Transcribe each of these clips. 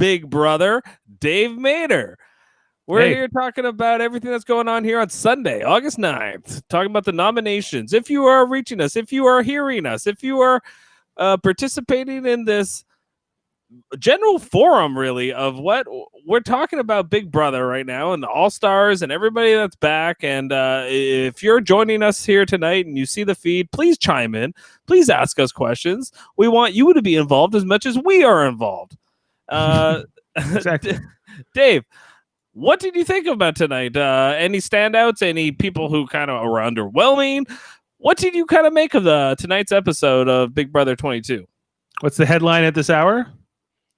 big brother, Dave Mader. We're here talking about everything that's going on here on Sunday, August 9th, talking about the nominations. If you are reaching us, if you are hearing us, if you are participating in this general forum, really, of what we're talking about Big Brother right now and the All-Stars and everybody that's back. And if you're joining us here tonight and you see the feed, please chime in. Please ask us questions. We want you to be involved as much as we are involved. Exactly. Dave, what did you think about tonight? Any standouts? Any people who kind of were underwhelming? What did you kind of make of tonight's episode of Big Brother 22? What's the headline at this hour?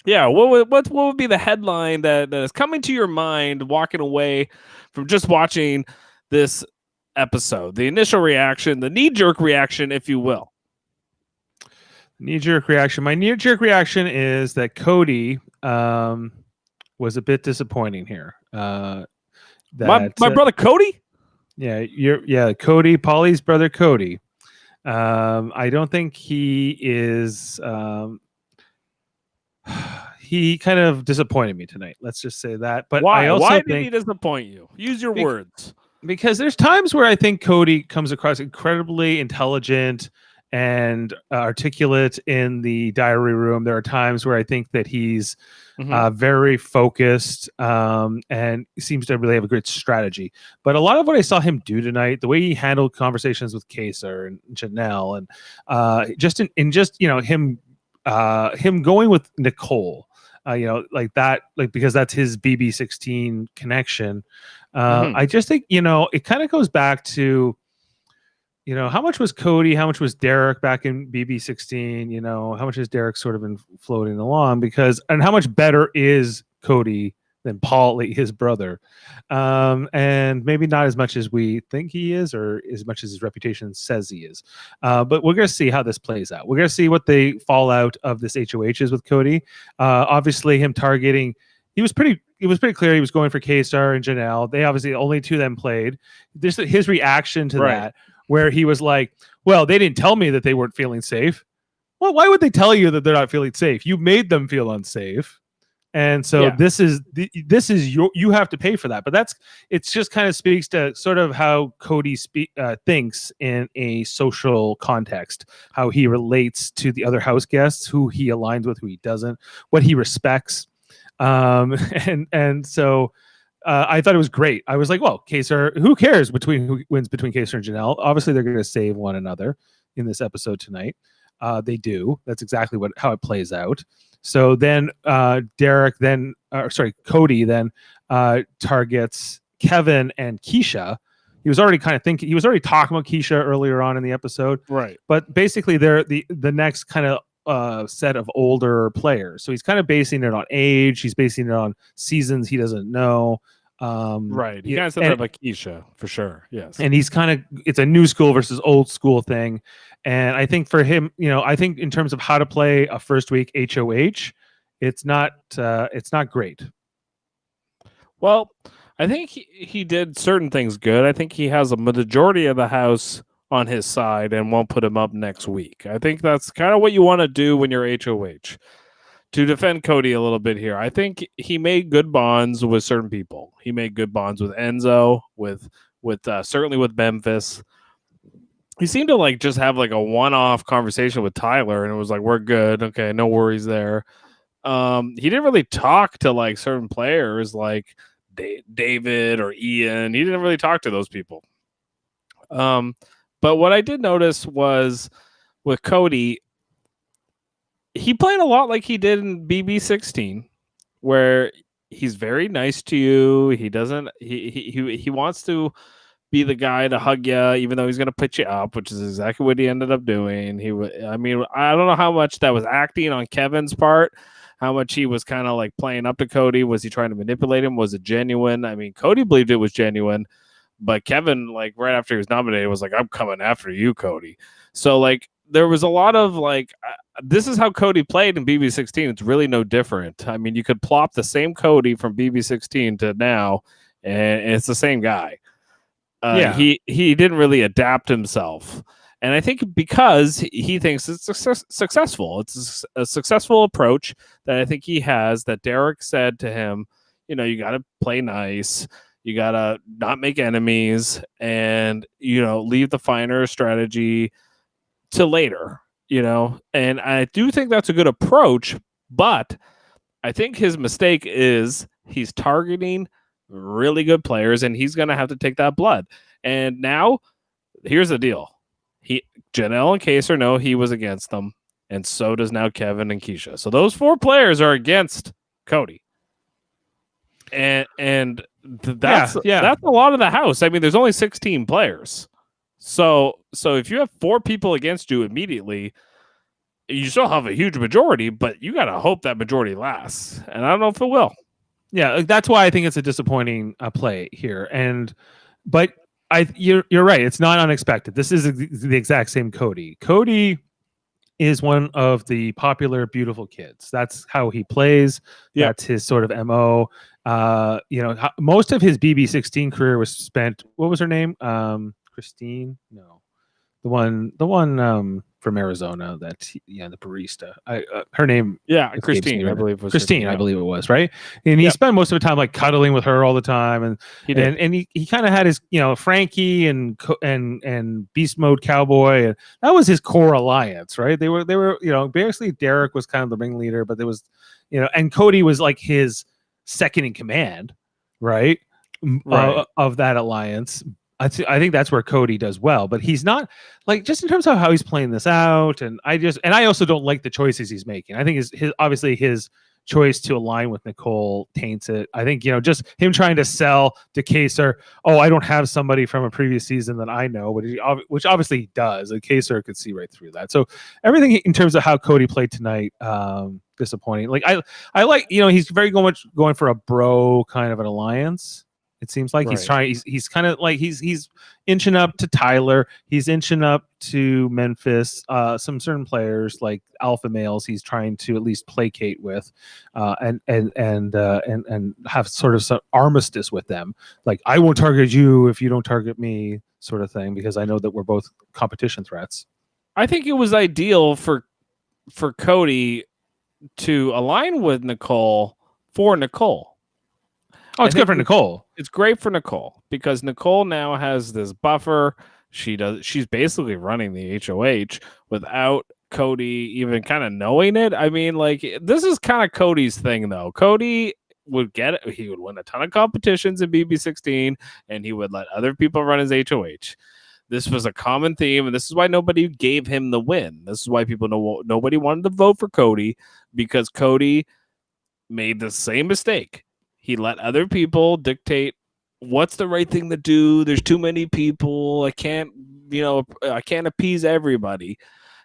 Yeah, what would be the headline that is coming to your mind walking away from just watching this episode? The initial reaction, the knee-jerk reaction, if you will. Knee-jerk reaction. My knee-jerk reaction is that Cody was a bit disappointing here. My brother Cody? Yeah, Cody, Paulie's brother Cody. I don't think he is... he kind of disappointed me tonight. Let's just say that. But why? I also why think, did he disappoint you? Use your words. Because there's times where I think Cody comes across incredibly intelligent and articulate in the diary room. There are times where I think that he's very focused and seems to really have a great strategy. But a lot of what I saw him do tonight, the way he handled conversations with Kaysar and Janelle, and him going with Nicole, because that's his BB16 connection. I just think, it kind of goes back to, how much was Cody, how much was Derek back in BB16, how much has Derek sort of been floating along, and how much better is Cody than Paulie, his brother? And maybe not as much as we think he is, or as much as his reputation says he is. But we're going to see how this plays out. We're going to see what the fallout of this HOH is with Cody. Obviously, him targeting, it was pretty clear he was going for Kaysar and Janelle. They obviously, only two of them played. His reaction to that, where he was like, well, they didn't tell me that they weren't feeling safe. Well, why would they tell you that they're not feeling safe? You made them feel unsafe. And so this is you have to pay for that. But it's just kind of speaks to sort of how Cody thinks in a social context, how he relates to the other house guests, who he aligns with, who he doesn't, what he respects. And so I thought it was great. I was like, well, Kaysar, who cares who wins between Kaysar and Janelle? Obviously, they're going to save one another in this episode tonight. They do. That's exactly how it plays out. So then Cody then targets Kevin and Keisha. He was already talking about Keisha earlier on in the episode. Right. But basically they're the next kind of set of older players. So he's kind of basing it on age. He's basing it on seasons he doesn't know. Right. He kind of said that about Keisha, for sure. Yes. And he's it's a new school versus old school thing. And I think for him, I think in terms of how to play a first week HOH, it's not great. Well, I think he did certain things good. I think he has a majority of the house on his side and won't put him up next week. I think that's kind of what you want to do when you're HOH. To defend Cody a little bit here, I think he made good bonds with certain people. He made good bonds with Enzo, with certainly with Memphis. He seemed to just have a one-off conversation with Tyler, and it was like, we're good. Okay, no worries there. He didn't really talk to certain players like David or Ian. He didn't really talk to those people. But what I did notice was with Cody, he played a lot like he did in BB16, where he's very nice to you. He doesn't. He wants to be the guy to hug you, even though he's going to put you up, which is exactly what he ended up doing. I don't know how much that was acting on Kevin's part, how much he was kind of playing up to Cody. Was he trying to manipulate him? Was it genuine? I mean, Cody believed it was genuine, but Kevin, right after he was nominated, was like, I'm coming after you, Cody. So there was a lot of this is how Cody played in BB16. It's really no different. I mean, you could plop the same Cody from BB16 to now, and it's the same guy. He didn't really adapt himself. And I think because he thinks it's successful, it's a successful approach that I think he has. That Derek said to him, you got to play nice, you got to not make enemies, and leave the finer strategy to later. And I do think that's a good approach, but I think his mistake is he's targeting really good players, and he's going to have to take that blood. And now, here's the deal: Janelle and Kaser know he was against them, and so does now Kevin and Keisha. So those 4 players are against Cody, and that's a lot of the house. I mean, there's only 16 players, so if you have 4 people against you immediately, you still have a huge majority, but you got to hope that majority lasts. And I don't know if it will. Yeah, that's why I think it's a disappointing play here. But you're right. It's not unexpected. This is the exact same Cody. Cody is one of the popular, beautiful kids. That's how he plays. Yep. That's his sort of MO. Most of his BB16 career was spent. What was her name? Christine? No, the one from Arizona. The barista. Her name. Yeah, Christine. I believe it was Christine. I believe it was right. And he spent most of the time like cuddling with her all the time, and he kind of had his Frankie and Beast Mode Cowboy, and that was his core alliance, right? They were basically Derek was kind of the ringleader, but there was and Cody was like his second in command, right. Of that alliance. I think that's where Cody does well, but he's not like just in terms of how he's playing this out. And I also don't like the choices he's making. I think his choice to align with Nicole taints it. I think, just him trying to sell to Kaser, I don't have somebody from a previous season that I know, which obviously he does. Like Kaser could see right through that. So everything in terms of how Cody played tonight, disappointing. Like I like, he's very going for a bro kind of an alliance. It seems like he's trying. He's kind of like he's inching up to Tyler. He's inching up to Memphis. Some certain players like alpha males. He's trying to at least placate with, and have sort of some armistice with them. Like I won't target you if you don't target me, sort of thing. Because I know that we're both competition threats. I think it was ideal for Cody to align with Nicole for Nicole. Oh, it's good for Nicole. It's great for Nicole because Nicole now has this buffer. She's basically running the HOH without Cody even kind of knowing it. I mean, like this is kind of Cody's thing though. Cody would get it. He would win a ton of competitions in BB16 and he would let other people run his HOH. This was a common theme, and this is why nobody gave him the win. This is why nobody wanted to vote for Cody because Cody made the same mistake. He let other people dictate what's the right thing to do. There's too many people. I can't appease everybody.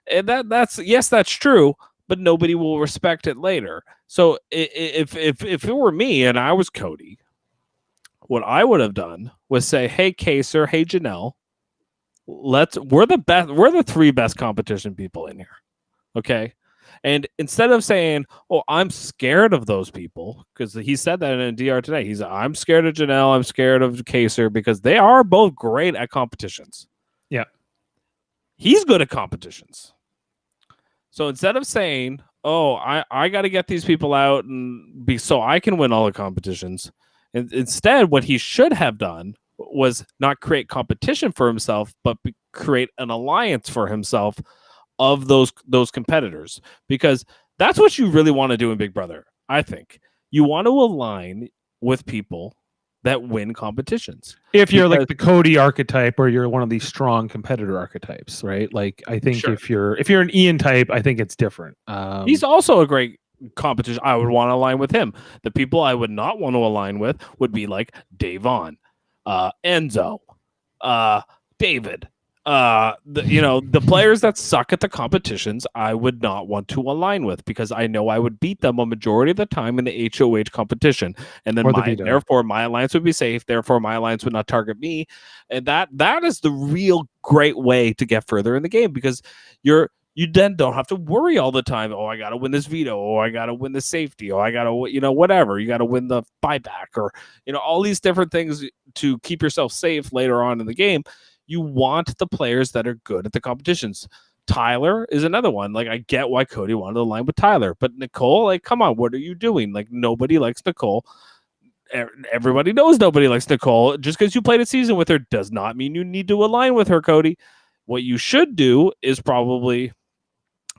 And that's true, but nobody will respect it later. So if it were me and I was Cody, what I would have done was say, hey, Kaser, hey, Janelle, we're the best. We're the 3 best competition people in here. Okay. And instead of saying, I'm scared of those people, because he said that in a DR today. I'm scared of Janelle. I'm scared of Kaser because they are both great at competitions. Yeah. He's good at competitions. So instead of saying, I got to get these people out so I can win all the competitions, instead, what he should have done was not create competition for himself, but create an alliance for himself of those competitors, because that's what you really want to do in Big Brother. I think you want to align with people that win competitions. If you're like the Cody archetype, or you're one of these strong competitor archetypes, right? Like I think if you're an Ian type, I think it's different. He's also a great competition. I would want to align with him. The people I would not want to align with would be like Davon, Enzo, David. The players that suck at the competitions, I would not want to align with because I know I would beat them a majority of the time in the HOH competition, and then therefore my alliance would be safe. Therefore, my alliance would not target me, and that is the real great way to get further in the game because you then don't have to worry all the time. I got to win this veto. I got to win the safety. I got to whatever. You got to win the buyback or all these different things to keep yourself safe later on in the game. You want the players that are good at the competitions. Tyler is another one. Like, I get why Cody wanted to align with Tyler, but Nicole, like, come on, what are you doing? Like, nobody likes Nicole. Everybody knows nobody likes Nicole. Just because you played a season with her does not mean you need to align with her, Cody. What you should do is probably,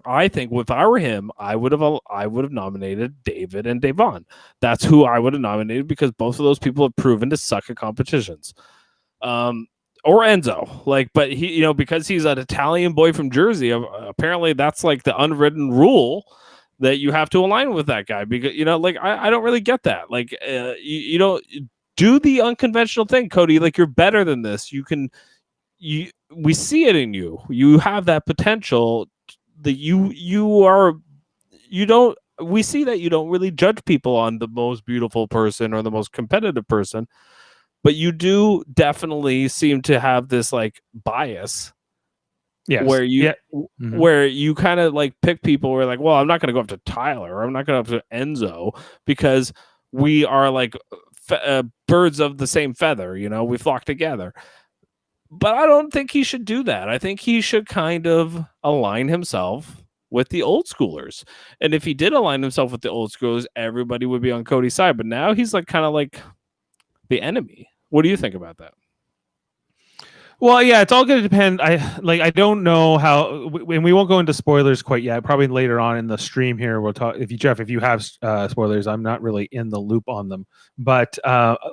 I think, if I were him, I would have nominated David and Devon. That's who I would have nominated, because both of those people have proven to suck at competitions. Or Enzo, like, but he, because he's an Italian boy from Jersey, apparently that's like the unwritten rule that you have to align with that guy, because like, I don't really get that. Like, you don't do the unconventional thing, Cody. Like, you're better than this. We see it in you. You have that potential. That we see that you don't really judge people on the most beautiful person or the most competitive person, but you do definitely seem to have this like bias. Yes. Where you kind of like pick people where, like, well, I'm not going to go up to Tyler, or I'm not going to go up to Enzo, because we are like birds of the same feather, we flock together. But I don't think he should do that. I think he should kind of align himself with the old schoolers. And if he did align himself with the old schoolers, everybody would be on Cody's side. But now he's like kind of like the enemy. What do you think about that? Well, yeah, it's all going to depend. I don't know how, and we won't go into spoilers quite yet. Probably later on in the stream here, we'll talk. If you have spoilers, I'm not really in the loop on them. But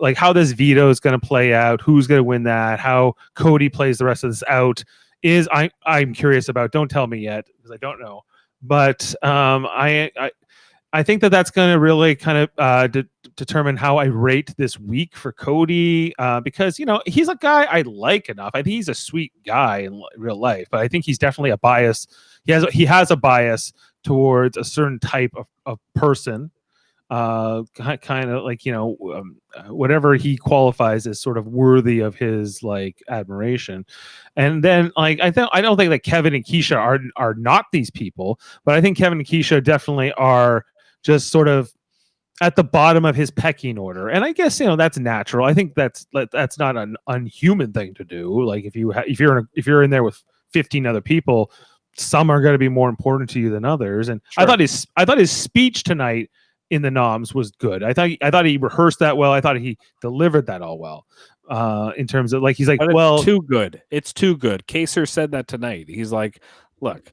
like how this veto is going to play out, who's going to win that, how Cody plays the rest of this out, I'm curious about. Don't tell me yet, because I don't know. But I think that's going to really kind of determine how I rate this week for Cody, because he's a guy I like enough. I think he's a sweet guy in real life, but I think he's definitely a bias. He has a bias towards a certain type of person, kind of like whatever he qualifies as sort of worthy of his like admiration. And then like I don't think that Kevin and Keisha are not these people, but I think Kevin and Keisha definitely are just sort of at the bottom of his pecking order. And I guess that's natural. I think that's not an unhuman thing to do. Like if you're in there with 15 other people, some are going to be more important to you than others. And sure. I thought his speech tonight in the Noms was good. I thought he rehearsed that well. I thought he delivered that all well. In terms of like, he's like, well, too good. It's too good. Kaser said that tonight. He's like, look,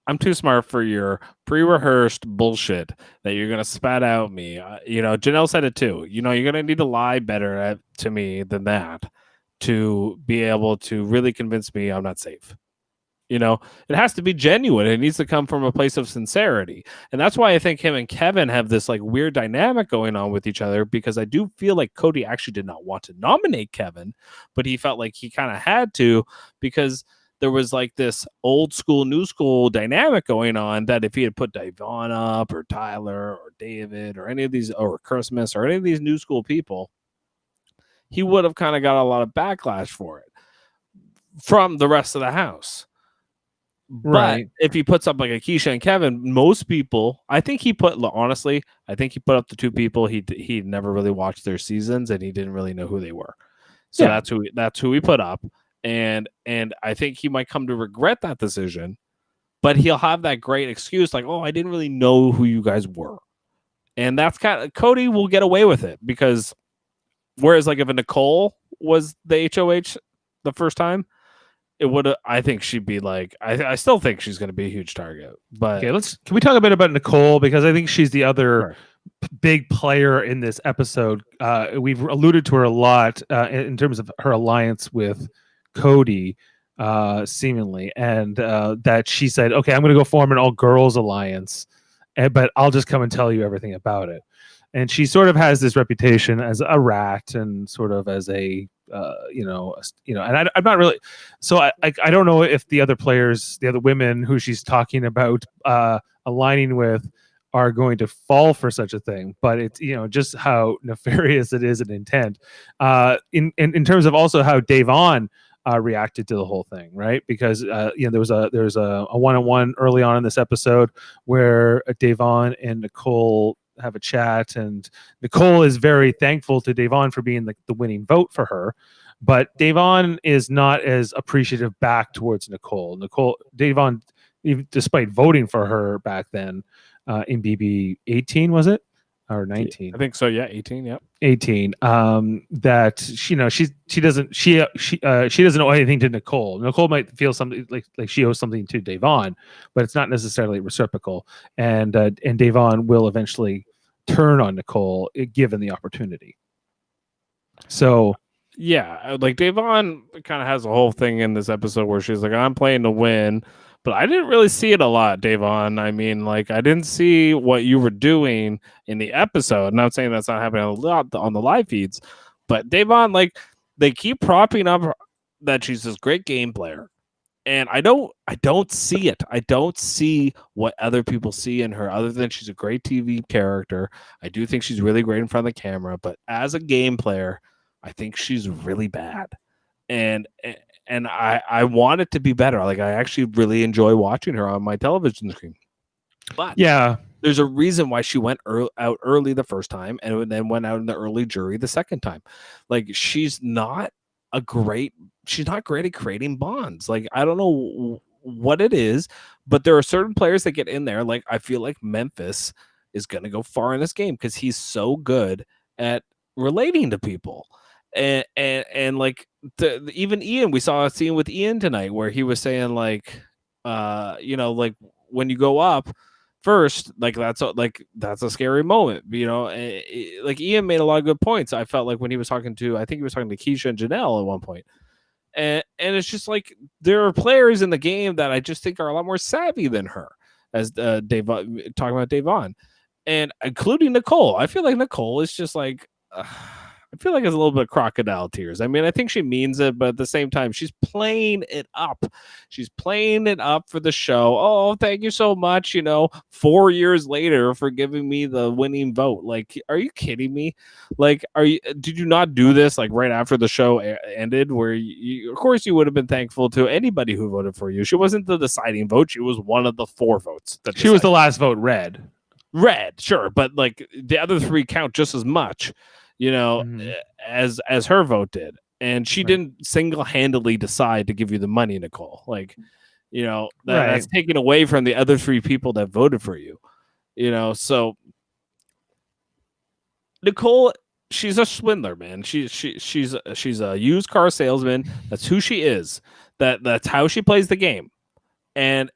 I'm too smart for your pre-rehearsed bullshit that you're going to spat out me. Janelle said it too. You're going to need to lie better to me than that to be able to really convince me I'm not safe. It has to be genuine. It needs to come from a place of sincerity. And that's why I think him and Kevin have this like weird dynamic going on with each other, because I do feel like Cody actually did not want to nominate Kevin, but he felt like he kind of had to, because there was like this old school, new school dynamic going on, that if he had put Devon up or Tyler or David or any of these, or Christmas or any of these new school people, he would have kind of got a lot of backlash for it from the rest of the house. Right. But if he puts up like a Keisha and Kevin, most people, I think he put up the two people he never really watched their seasons, and he didn't really know who they were. So that's who he put up. And I think he might come to regret that decision, but he'll have that great excuse like, oh, I didn't really know who you guys were. And that's kind of, Cody will get away with it, because whereas like if a Nicole was the HOH the first time, it would have, I think she'd be like, I still think she's going to be a huge target. But okay, can we talk a bit about Nicole, because I think she's the other big player in this episode. We've alluded to her a lot in terms of her alliance with Cody, seemingly, and that she said, okay, I'm going to go form an all girls alliance, but I'll just come and tell you everything about it. And she sort of has this reputation as a rat, and sort of as a and I'm not really, so I don't know if the other players, the other women who she's talking about aligning with, are going to fall for such a thing. But it's just how nefarious it is in intent. In terms of also how Devon reacted to the whole thing, right? Because there was a one-on-one early on in this episode where Devon and Nicole have a chat, and Nicole is very thankful to Devon for being the winning vote for her. but Davon is not as appreciative back towards Davon, even despite voting for her back then in BB 18, was it, or 19? I think so. Yeah, 18. Yep. 18. That she doesn't she doesn't owe anything to Nicole might feel something like she owes something to Davon, but it's not necessarily reciprocal, and Davon will eventually turn on Nicole given the opportunity. So yeah, like Davon kind of has a whole thing in this episode where she's like, I'm playing to win, but I didn't really see it a lot, Davon. I mean, like, I didn't see what you were doing in the episode. And I'm saying that's not happening a lot on the live feeds, but Davon, like, they keep propping up that she's this great game player. And I don't see it. I don't see what other people see in her other than she's a great TV character. I do think she's really great in front of the camera, but as a game player, I think she's really bad. And I want it to be better. Like, I actually really enjoy watching her on my television screen. But yeah, there's a reason why she went out early the first time and then went out in the early jury the second time. Like, she's not great at creating bonds. Like, I don't know what it is, but there are certain players that get in there. Like, I feel like Memphis is going to go far in this game because he's so good at relating to people. And like even Ian, we saw a scene with Ian tonight where he was saying like, like when you go up first, like that's a scary moment, like Ian made a lot of good points. I felt like when he was talking to, I think he was talking to Keisha and Janelle at one point. And it's just like there are players in the game that I just think are a lot more savvy than her, as Dave talking about Davon, and including Nicole. I feel like Nicole is just like I feel like it's a little bit of crocodile tears. I mean, I think she means it, but at the same time, she's playing it up. She's playing it up for the show. Oh, thank you so much, 4 years later for giving me the winning vote. Like, are you kidding me? Like, did you not do this like right after the show ended where of course you would have been thankful to anybody who voted for you. She wasn't the deciding vote. She was one of the 4 votes. She was the last vote red, sure. But like the other 3 count just as much. As her vote did, and she didn't single-handedly decide to give you the money, Nicole. Like, that's taken away from the other 3 people that voted for you. So Nicole, she's a swindler, man. She's a used car salesman. That's who she is. That's how she plays the game, and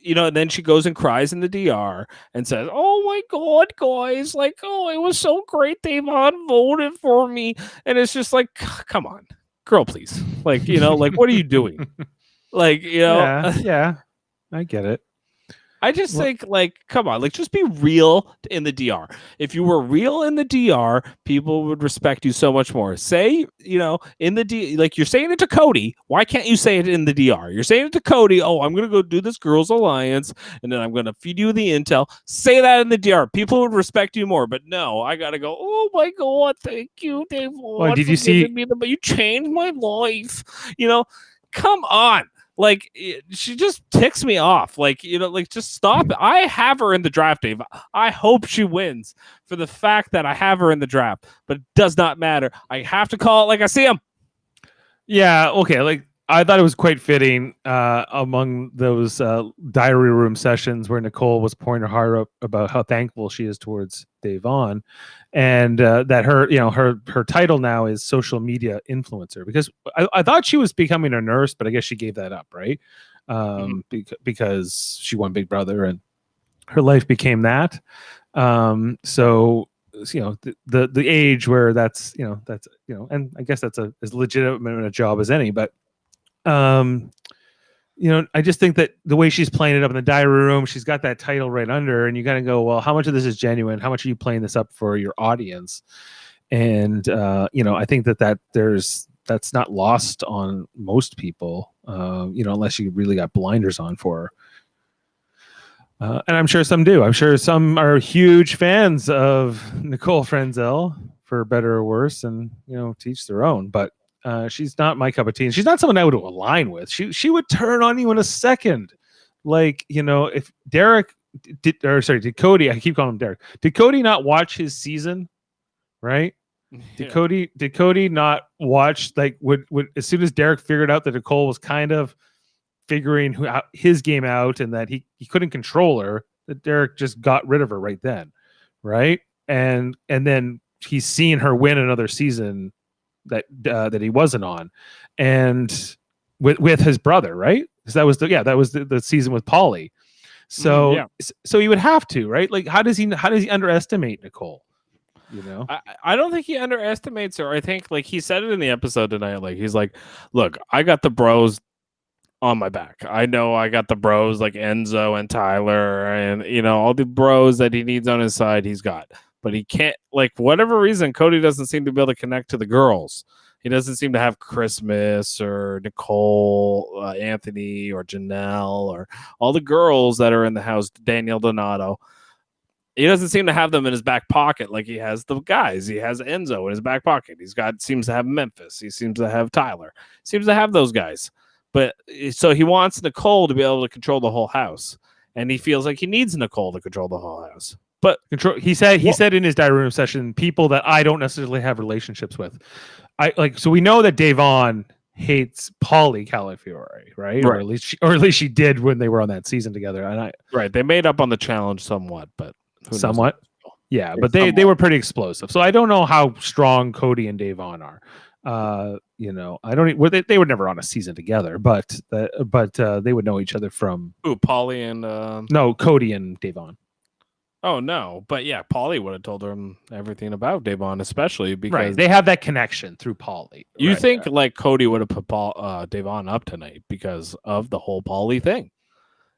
and then she goes and cries in the DR and says, "Oh my God, guys! Like, oh, it was so great. Davon voted for me." And it's just like, come on, girl, please. Like, like, what are you doing? Like, yeah, I get it. I just think, like, come on, like, just be real in the DR. If you were real in the DR, people would respect you so much more. Say, in the like, you're saying it to Cody. Why can't you say it in the DR? You're saying it to Cody. Oh, I'm going to go do this Girls Alliance, and then I'm going to feed you the intel. Say that in the DR. People would respect you more. But no, I got to go, oh my God, thank you, Dave. Well, did you see? But you changed my life. Come on. Like, she just ticks me off. Like, like, just stop it. I have her in the draft, Dave. I hope she wins for the fact that I have her in the draft, but it does not matter. I have to call it like I see him. Yeah, okay. Like, I thought it was quite fitting among those diary room sessions where Nicole was pouring her heart up about how thankful she is towards Davon, and that her title now is social media influencer, because I thought she was becoming a nurse, but I guess she gave that up, right? Because she won Big Brother and her life became that. So the age where that's and I guess that's as legitimate a job as any, but I just think that the way she's playing it up in the diary room, she's got that title right under, and you got to go, well, how much of this is genuine? How much are you playing this up for your audience? And I think that's not lost on most people, unless you really got blinders on for her. And I'm sure some do. I'm sure some are huge fans of Nicole Frenzel, for better or worse, and teach their own. But she's not my cup of tea. And she's not someone I would align with. She would turn on you in a second. Like, if Derek did Cody, I keep calling him Derek. Did Cody not watch his season? Right? Yeah. Did Cody not watch, like, would as soon as Derek figured out that Nicole was kind of figuring his game out and that he couldn't control her, that Derek just got rid of her right then, right? And then he's seen her win another season that he wasn't on, and with his brother, right? Because that was the season with Polly. So Yeah. so he would have to, right? Like, how does he underestimate Nicole? You know? I don't think he underestimates her. I think like he said it in the episode tonight. Like he's like, look, I got the bros on my back. I know I got the bros like Enzo and Tyler and all the bros that he needs on his side he's got. But he can't, like, whatever reason, Cody doesn't seem to be able to connect to the girls. He doesn't seem to have Christmas or Nicole, Anthony or Janelle or all the girls that are in the house, Daniel Donato. He doesn't seem to have them in his back pocket like he has the guys. He has Enzo in his back pocket. Seems to have Memphis. He seems to have Tyler. Seems to have those guys. But so he wants Nicole to be able to control the whole house. And he feels like he needs Nicole to control the whole house. But he said in his diary room session, people that I don't necessarily have relationships with. So we know that Davon hates Paulie Calafiore, right? Or at least she did when they were on that season together. And they made up on the challenge somewhat, but somewhat. Yeah, but they were pretty explosive. So I don't know how strong Cody and Davon are. I don't. They were never on a season together, but they would know each other from. Ooh, Paulie and no, Cody and Davon. Oh no, but yeah, Paulie would have told him everything about Davon, especially because they have that connection through Paulie. You think like Cody would have put Davon up tonight because of the whole Paulie thing?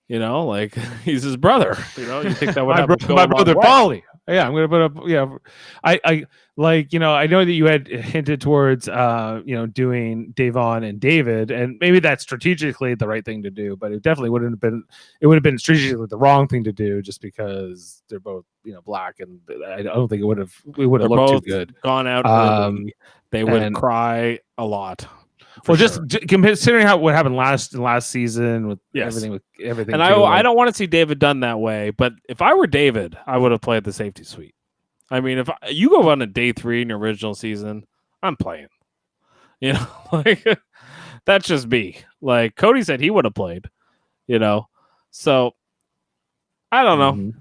Like he's his brother. You think that would happen? My brother Paulie. Yeah, I'm gonna put up. Yeah, I I know that you had hinted towards doing Davon and David, and maybe that's strategically the right thing to do, but it definitely wouldn't have been. It would have been strategically the wrong thing to do, just because they're both black, and I don't think it would have looked too good. Gone out early. They would cry a lot. Well, just considering what happened last season with everything. And I don't want to see David done that way. But if I were David, I would have played the safety suite. I mean, if you go on a day 3 in your original season, I'm playing. Like that's just me. Like Cody said, he would have played. So I don't know.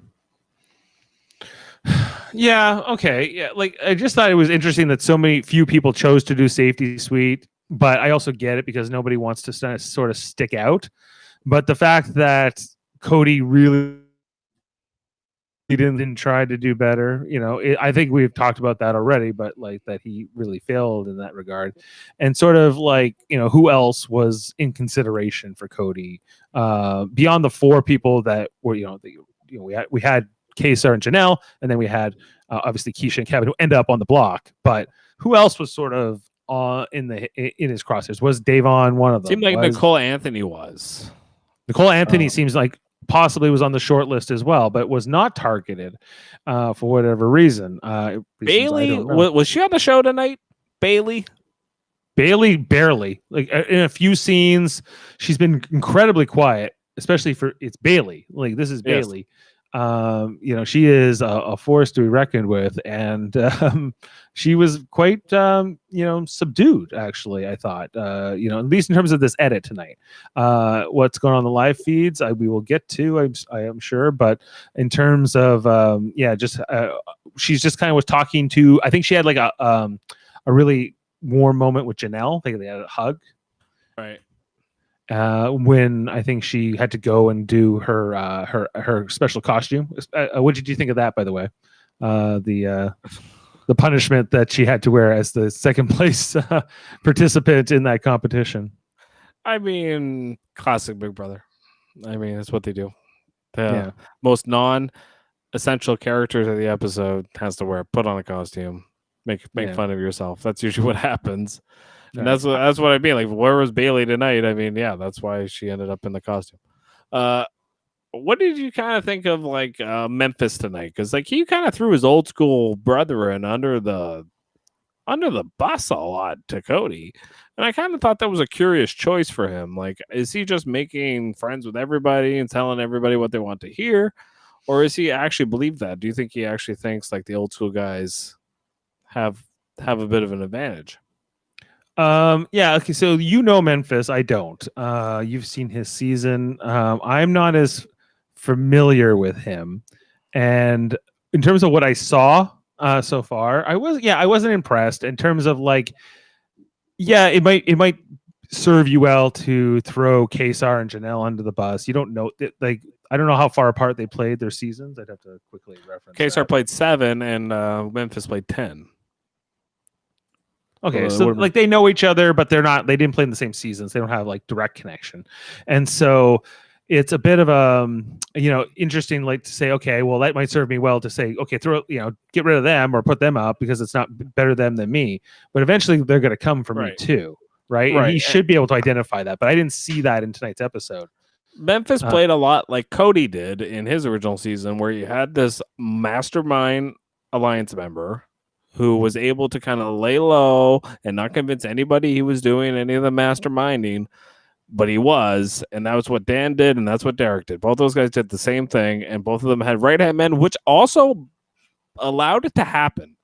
Yeah. Okay. Yeah. Like I just thought it was interesting that so few people chose to do safety suite. But I also get it because nobody wants to sort of stick out. But the fact that Cody really didn't try to do better, I think we've talked about that already, but like that he really failed in that regard. And sort of like, who else was in consideration for Cody beyond the 4 people that were, we had Kesar and Janelle, and then we had obviously Keisha and Kevin who end up on the block. But who else was sort of in his crosshairs? Was Davon one of them? Seemed like Nicole Anthony was. Nicole Anthony seems like possibly was on the short list as well, but was not targeted for whatever reason. Bailey, was she on the show tonight? Bailey barely. Like in a few scenes, she's been incredibly quiet, especially for it's Bailey. Like this is Bailey. She is a force to be reckoned with, and she was quite subdued, actually. I thought at least in terms of this edit tonight. What's going on in the live feeds we will get to, I am sure, but in terms of she's just kind of was talking to, I think she had like a really warm moment with Janelle. I think they had a hug, right? When I think she had to go and do her special costume. What did you think of that, by the way? The punishment that she had to wear as the second place participant in that competition. I mean, classic Big Brother. I mean, that's what they do. The most non-essential characters of the episode has to put on a costume, make fun of yourself. That's usually what happens. And that's what I mean. Like, where was Bailey tonight? I mean, yeah, that's why she ended up in the costume. What did you kind of think of like Memphis tonight? Because like he kind of threw his old school brethren under the bus a lot to Cody, and I kind of thought that was a curious choice for him. Like, is he just making friends with everybody and telling everybody what they want to hear, or is he actually believe that? Do you think he actually thinks like the old school guys have have a bit of an advantage. Yeah, okay, so Memphis, I don't. You've seen his season. I'm not as familiar with him. And in terms of what I saw so far, I wasn't impressed in terms of like, yeah, it might serve you well to throw Kesar and Janelle under the bus. You don't know that, like, I don't know how far apart they played their seasons. I'd have to quickly reference KSR that. played 7 and Memphis played 10. Okay, so like they know each other, but they didn't play in the same seasons. They don't have like direct connection. And so it's a bit of interesting, like, to say, okay, well, that might serve me well to say, okay, get rid of them or put them up because it's not better them than me. But eventually they're going to come for me too. Right. And he should be able to identify that. But I didn't see that in tonight's episode. Memphis played a lot like Cody did in his original season, where you had this mastermind alliance member who was able to kind of lay low and not convince anybody he was doing any of the masterminding, but he was. And that was what Dan did, and that's what Derek did. Both those guys did the same thing, and both of them had right-hand men, which also allowed it to happen.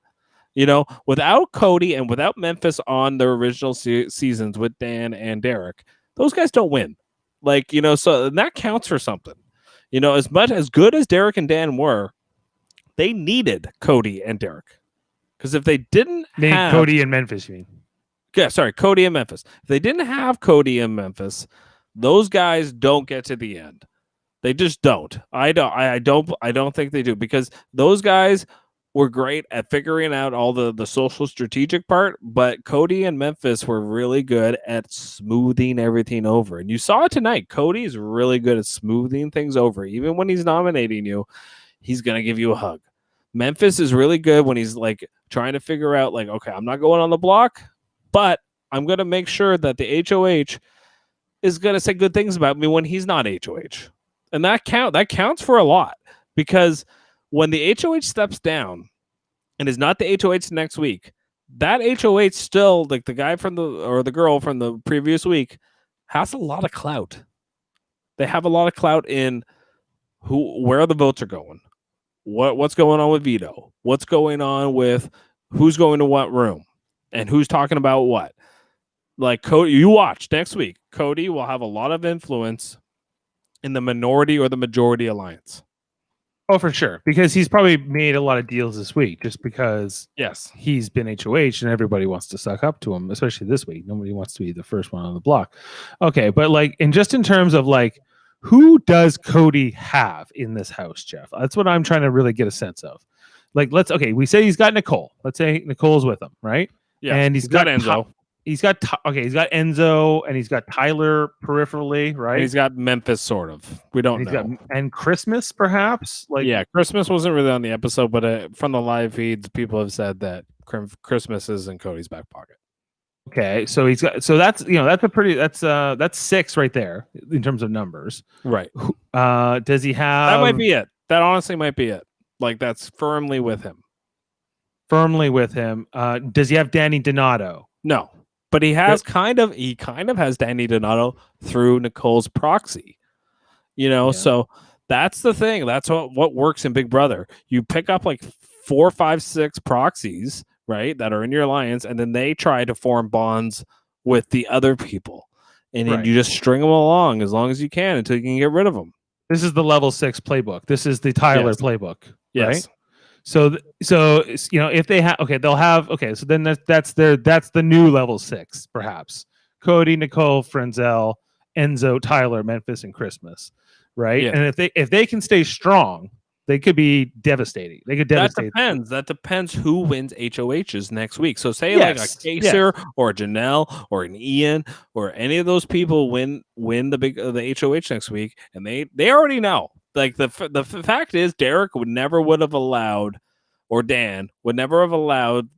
Without Cody and without Memphis on their original seasons with Dan and Derek, those guys don't win. So that counts for something. As much as good as Derek and Dan were, they needed Cody and Derek. Because if they didn't have Cody and Memphis, you mean? Yeah, sorry, Cody and Memphis. If they didn't have Cody and Memphis, those guys don't get to the end. They just don't. I don't think they do, because those guys were great at figuring out all the social strategic part, but Cody and Memphis were really good at smoothing everything over. And you saw it tonight. Cody is really good at smoothing things over. Even when he's nominating you, he's going to give you a hug. Memphis is really good when he's like trying to figure out, like, okay, I'm not going on the block, but I'm going to make sure that the HOH is going to say good things about me when he's not HOH. And that counts for a lot, because when the HOH steps down and is not the HOH next week, that HOH still, like the guy or the girl from the previous week, has a lot of clout. They have a lot of clout in where the votes are going. What's going on with veto? What's going on with who's going to what room and who's talking about what? Like, Cody, you watch next week. Cody will have a lot of influence in the minority or the majority alliance. Oh, for sure. Because he's probably made a lot of deals this week just because he's been HOH and everybody wants to suck up to him, especially this week. Nobody wants to be the first one on the block. Okay, but like, and just in terms of like, who does Cody have in this house, Jeff? That's what I'm trying to really get a sense of. Like, we say he's got Nicole. Let's say Nicole's with him, right? Yeah. And he's got Enzo. He's got Enzo, and he's got Tyler peripherally, right? And he's got Memphis, sort of. We don't know. And Christmas, perhaps. Christmas wasn't really on the episode, but from the live feeds, people have said that Christmas is in Cody's back pocket. Okay, so he's got. So that's that's 6 right there in terms of numbers. Right. Does he have? That might be it. That honestly might be it. Like, that's firmly with him. Does he have Danny Donato? No. But he has kind of has Danny Donato through Nicole's proxy, So that's the thing. That's what works in Big Brother. You pick up like 4, 5, 6 proxies, right, that are in your alliance, and then they try to form bonds with the other people, and then you just string them along as you can until you can get rid of them. This is the level 6 playbook. This is the Tyler playbook, right? So if they have, they'll have, so then that's the new level 6, perhaps. Cody, Nicole, Frenzel, Enzo, Tyler, Memphis, and Christmas, right? Yeah. And if they can stay strong, they could be devastating. They could devastate. That depends who wins HOHs next week. So say like a Kaser or a Janelle or an Ian or any of those people win the HOH next week, and they already know. Like, the fact is, Derek would have allowed, or Dan would never have allowed,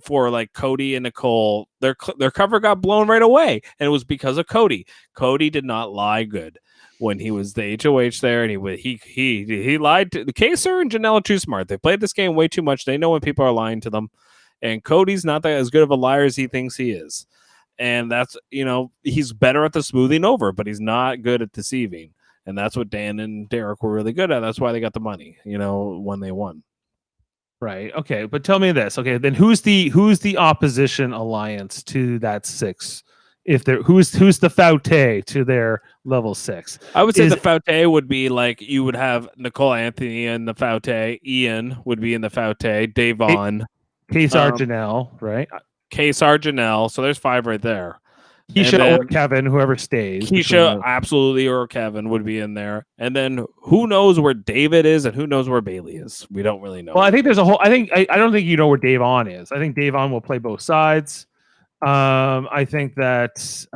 for like Cody and Nicole, their cover got blown right away, and it was because of Cody. Cody did not lie good when he was the HOH there, and he lied to the Kaser and Janelle are too smart. They played this game way too much. They know when people are lying to them, and Cody's not as good of a liar as he thinks he is, and that's he's better at the smoothing over, but he's not good at deceiving. And that's what Dan and Derek were really good at. That's why they got the money, when they won. Right. Okay. But tell me this. Okay. Then who's the opposition alliance to that 6? If there who's the Faute to their level 6? I would say Is the Faute would be like you would have Nicole Anthony in the Faute, Ian would be in the Faute, Davon, Kesar um, Janelle, right? Kesar Janelle. So there's 5 right there. And Keisha or then Kevin, whoever stays between Keisha, the. absolutely, or Kevin would be in there. And then who knows where David is and who knows where Bailey is? We don't really know. Well, I yet. think there's a whole. I don't think you know where Davon is. I think Davon will play both sides. I think that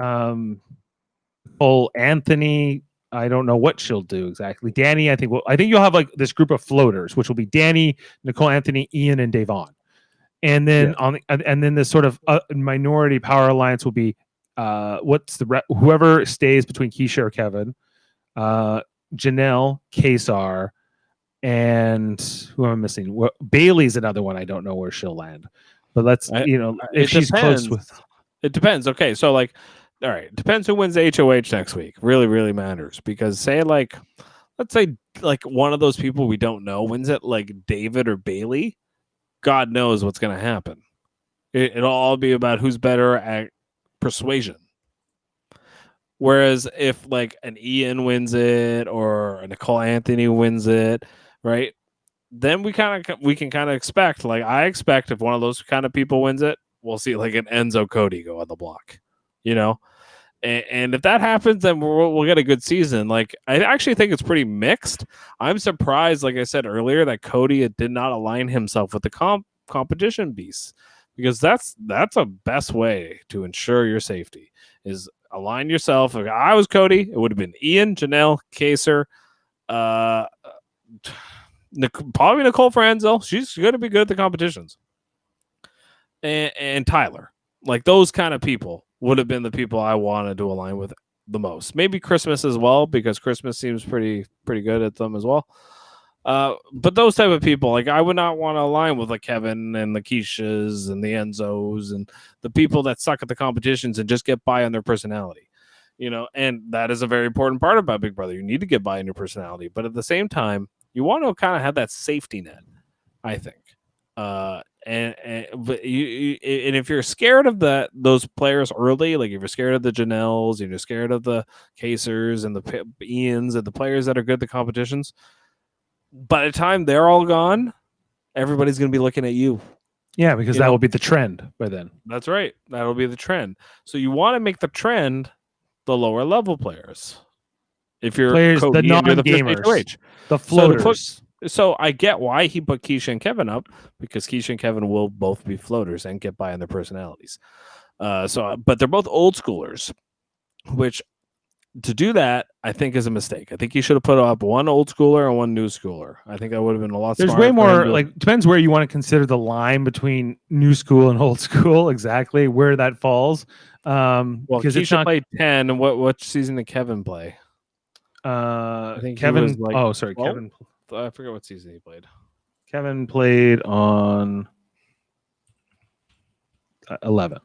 Anthony. I don't know what she'll do exactly. Danny, I think. I think you'll have like this group of floaters, which will be Danny, Nicole Anthony, Ian, and Davon. And then this sort of minority power alliance will be whoever stays between Keisha or Kevin, Janelle, Kesar, and who am I missing? Bailey's another one. I don't know where she'll land, but if she's close with. It depends. Okay, so like, all right, it depends who wins HOH next week. Really, really matters because let's say like one of those people we don't know wins it, like David or Bailey. God knows what's going to happen. It'll all be about who's better at persuasion. Whereas if like an Ian wins it or a Nicole Anthony wins it, right? Then we can kind of expect, like I expect if one of those kind of people wins it, we'll see like an Enzo Cody go on the block, you know? And if that happens, then we'll get a good season. Like I actually think it's pretty mixed. I'm surprised, like I said earlier, that Cody did not align himself with the competition beasts because that's a best way to ensure your safety is align yourself. If I was Cody, it would have been Ian, Janelle, Kaser, probably Nicole Franzel. She's going to be good at the competitions, and Tyler. Like those kind of people would have been the people I wanted to align with the most. Maybe Christmas as well, because Christmas seems pretty good at them as well. But those type of people, like I would not want to align with like Kevin and the Keishas and the Enzos and the people that suck at the competitions and just get by on their personality. You know, and that is a very important part about Big Brother. You need to get by on your personality, but at the same time, you want to kind of have that safety net, I think. But if you're scared of those players early, like if you're scared of the Janelles, if you're scared of the Casers and the Ians and the players that are good at the competitions, by the time they're all gone, everybody's going to be looking at you. Yeah, because that will be the trend by then. That's right. That'll be the trend. So you want to make the trend the lower level players. If you're players, Cody, the non-gamers, the floaters. So I get why he put Keisha and Kevin up, because Keisha and Kevin will both be floaters and get by on their personalities. But they're both old schoolers, which to do that, I think is a mistake. I think he should have put up one old schooler and one new schooler. I think that would have been a lot smarter. There's way more, like, depends where you want to consider the line between new school and old school, exactly where that falls. Well, because Keisha played 10, and what season did Kevin play? I think Kevin. Kevin. I forget what season he played. Kevin played on 11.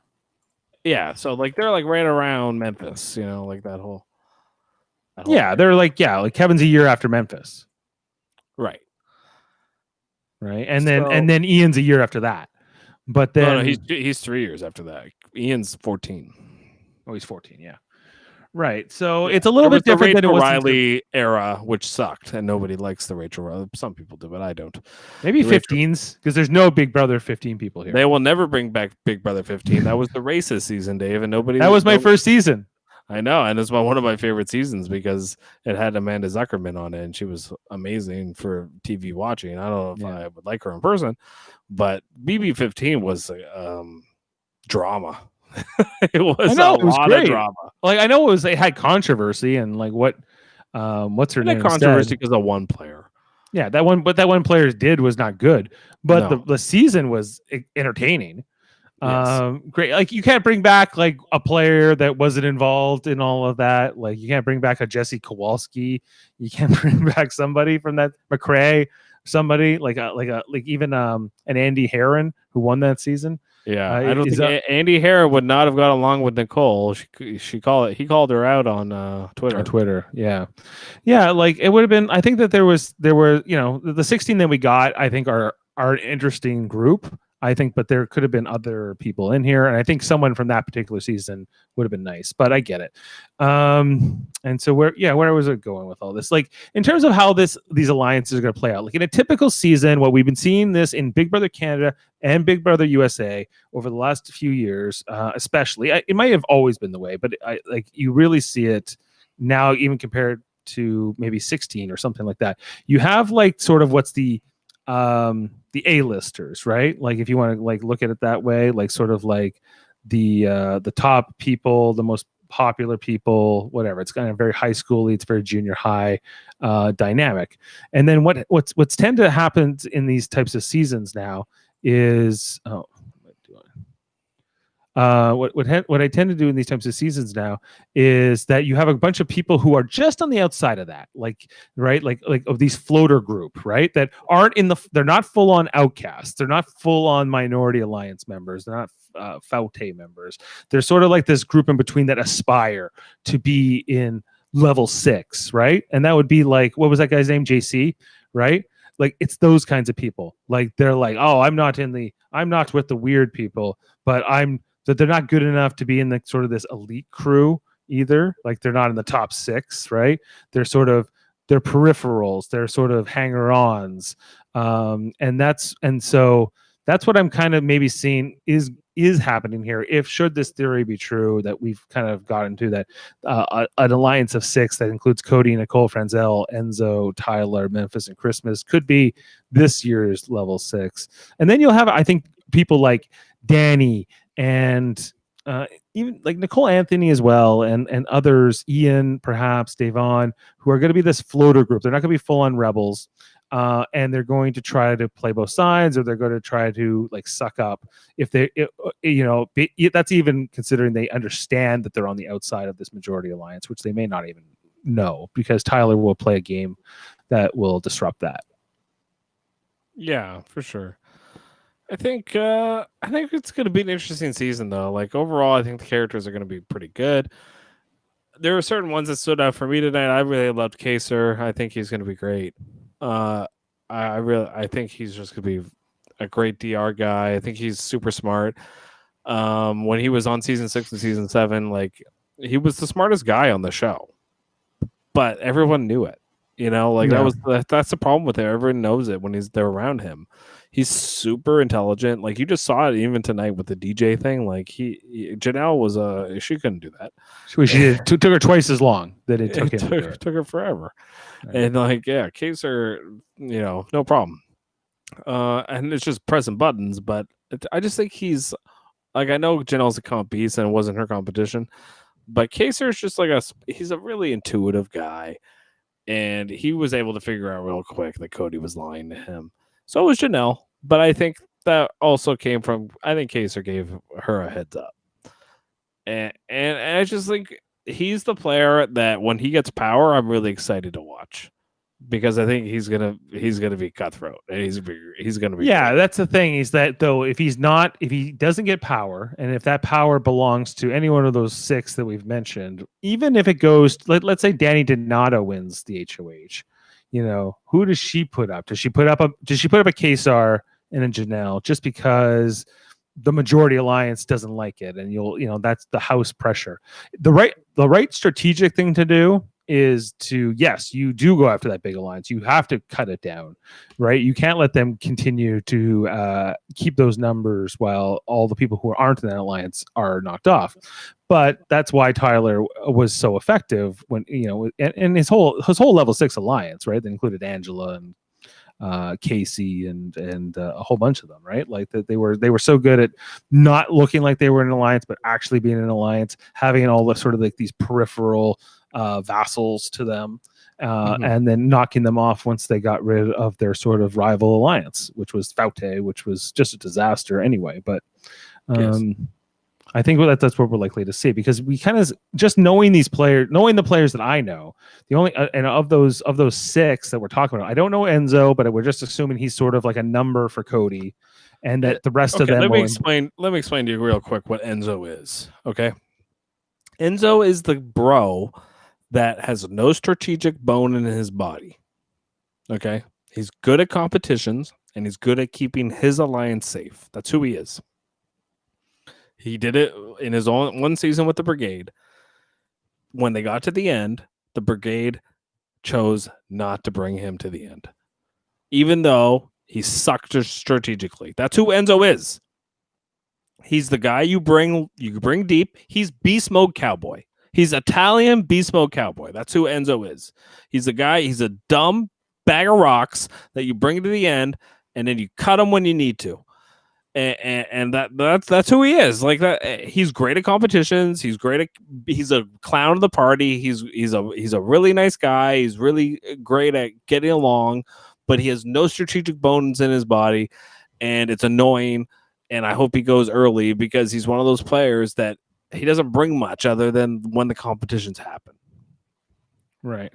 Yeah, so like they're like right around Memphis, you know, like that whole they're like Kevin's a year after Memphis. Right. And then Ian's a year after that. But then he's 3 years after that. Ian's 14. Oh, he's 14, yeah. Right. So it's a little bit different than it was Riley era, which sucked, and nobody likes the Rachel Riley. Some people do, but I don't. Maybe 15s, because there's no Big Brother 15 people here. They will never bring back Big Brother 15. That was the racist season, Dave, and nobody. That was my first season. I know, and it's one of my favorite seasons because it had Amanda Zuckerman on it, and she was amazing for TV watching. I don't know if I would like her in person, but BB15 was drama. It was a lot of drama. Like I know it had controversy and like what's her name? Controversy because of one player. Yeah, that one player did was not good, but the season was entertaining. Yes. Great. Like you can't bring back like a player that wasn't involved in all of that. Like you can't bring back a Jesse Kowalski. You can't bring back somebody from that McRae. Somebody like even an Andy Heron who won that season. Yeah, I don't think Andy Heron would not have got along with Nicole. He called her out on Twitter. On Twitter, yeah. Like it would have been. I think that there were the 16 that we got. I think are are an interesting group, I think, but there could have been other people in here, and I think someone from that particular season would have been nice. But I get it. And so where was it going with all this? Like in terms of how these alliances are going to play out, like in a typical season, what we've been seeing this in Big Brother Canada and Big Brother USA over the last few years, especially. It might have always been the way, but like you really see it now, even compared to maybe 16 or something like that. You have like sort of what's the A-listers, right? Like if you want to like look at it that way, like sort of like the top people, the most popular people, whatever. It's kind of very high schooly, it's very junior high dynamic. And then what's tend to happen in these types of seasons now is what I tend to do in these types of seasons now is that you have a bunch of people who are just on the outside of that, like right, like of these floater group, right? That aren't they're not full on outcasts, they're not full on minority alliance members, they're not Faute members. They're sort of like this group in between that aspire to be in level 6, right? And that would be like, what was that guy's name? JC, right? Like it's those kinds of people. Like they're like, oh, I'm not with the weird people, but that they're not good enough to be in the sort of this elite crew either. Like they're not in the top 6, right? They're peripherals, they're sort of hanger-ons. And so that's what I'm kind of maybe seeing is happening here. Should this theory be true, that we've kind of gotten to that an alliance of 6 that includes Cody, Nicole, Franzel, Enzo, Tyler, Memphis, and Christmas could be this year's level 6. And then you'll have, I think, people like Danny and even like Nicole Anthony as well, and others, Ian, perhaps Davon, who are going to be this floater group. They're not going to be full on rebels, and they're going to try to play both sides, or they're going to try to like suck up if that's even considering they understand that they're on the outside of this majority alliance, which they may not even know, because Tyler will play a game that will disrupt that. Yeah, for sure. I think it's going to be an interesting season, though. Like overall, I think the characters are going to be pretty good. There are certain ones that stood out for me tonight. I really loved Kaser. I think he's going to be great. I think he's just going to be a great DR guy. I think he's super smart. When he was on season 6 and season 7, like he was the smartest guy on the show, but everyone knew it. That's the problem with it. Everyone knows it when they're around him. He's super intelligent. Like you just saw it even tonight with the DJ thing. Like Janelle was she couldn't do that. She took her twice as long that it took him. Took her forever. Right. And like Kaser, no problem. And it's just pressing buttons. But I just think he's like, I know Janelle's a comp beast and it wasn't her competition, but Kaser is just like he's a really intuitive guy. And he was able to figure out real quick that Cody was lying to him. So was Janelle. But I think that also came from, I think Kaser gave her a heads up. And I just think he's the player that when he gets power, I'm really excited to watch. Because I think he's gonna be cutthroat, and he's gonna be. Yeah, that's the thing, is that though if he doesn't get power, and if that power belongs to any one of those 6 that we've mentioned, even if it goes, let's say Danny Donato wins the HOH, who does she put up? Does she put up a Kaser and a Janelle just because the majority alliance doesn't like it, and that's the house pressure. The right strategic thing to do is to, yes, you do go after that big alliance. You have to cut it down, right? You can't let them continue to keep those numbers while all the people who aren't in that alliance are knocked off. But that's why Tyler was so effective when, and his whole level 6 alliance, right? That included Angela and Casey and a whole bunch of them, right? Like that they were so good at not looking like they were in an alliance, but actually being in an alliance, having all the sort of like these peripheral vassals to them, and then knocking them off once they got rid of their sort of rival alliance, which was Faute, which was just a disaster anyway. But yes. I think that's what we're likely to see, because we kind of just knowing the players that I know, the only and of those 6 that we're talking about, I don't know Enzo, but we're just assuming he's sort of like a number for Cody, and that the rest of them. Let me explain to you real quick what Enzo is. Okay, Enzo is the bro that has no strategic bone in his body. Okay, he's good at competitions. and he's good at keeping his alliance safe. That's who he is. He did it in his own one season with the Brigade. When they got to the end, the Brigade chose not to bring him to the end, even though he sucked strategically. That's who Enzo is. He's the guy you bring deep. He's beast mode cowboy. He's Italian beast mode cowboy. That's who Enzo is. He's the guy. He's a dumb bag of rocks that you bring to the end, and then you cut him when you need to. And that's who he is. Like that, he's great at competitions. He's a clown of the party. He's a really nice guy. He's really great at getting along, but he has no strategic bones in his body, and it's annoying. And I hope he goes early because he's one of those players that he doesn't bring much other than when the competitions happen. Right.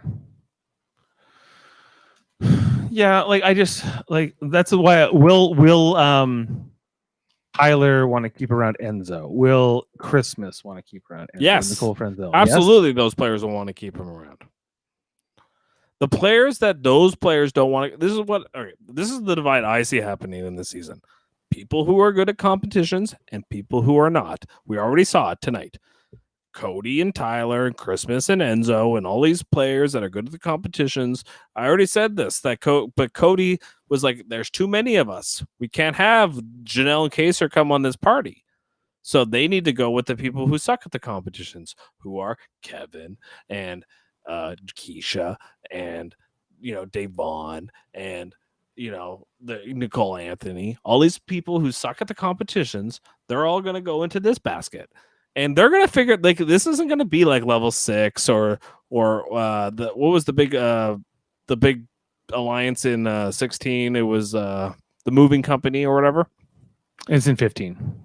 Yeah, like I just like that's why will Tyler want to keep around Enzo? Will Christmas want to keep around Enzo? Yes, Nicole Frenzel. Absolutely, yes? Those players will want to keep him around. The players that those players don't want to. This is the divide I see happening in this season. People who are good at competitions and people who are not. We already saw it tonight. Cody and Tyler and Christmas and Enzo and all these players that are good at the competitions. I already said this, but Cody was like, there's too many of us. We can't have Janelle and Kaser come on this party. So they need to go with the people who suck at the competitions, who are Kevin and Keisha and, Dave Vaughn and, the Nicole Anthony. All these people who suck at the competitions, they're all going to go into this basket. And they're gonna figure like this isn't gonna be like level 6 or what was the big alliance in 16? It was the moving company or whatever. It's in 15.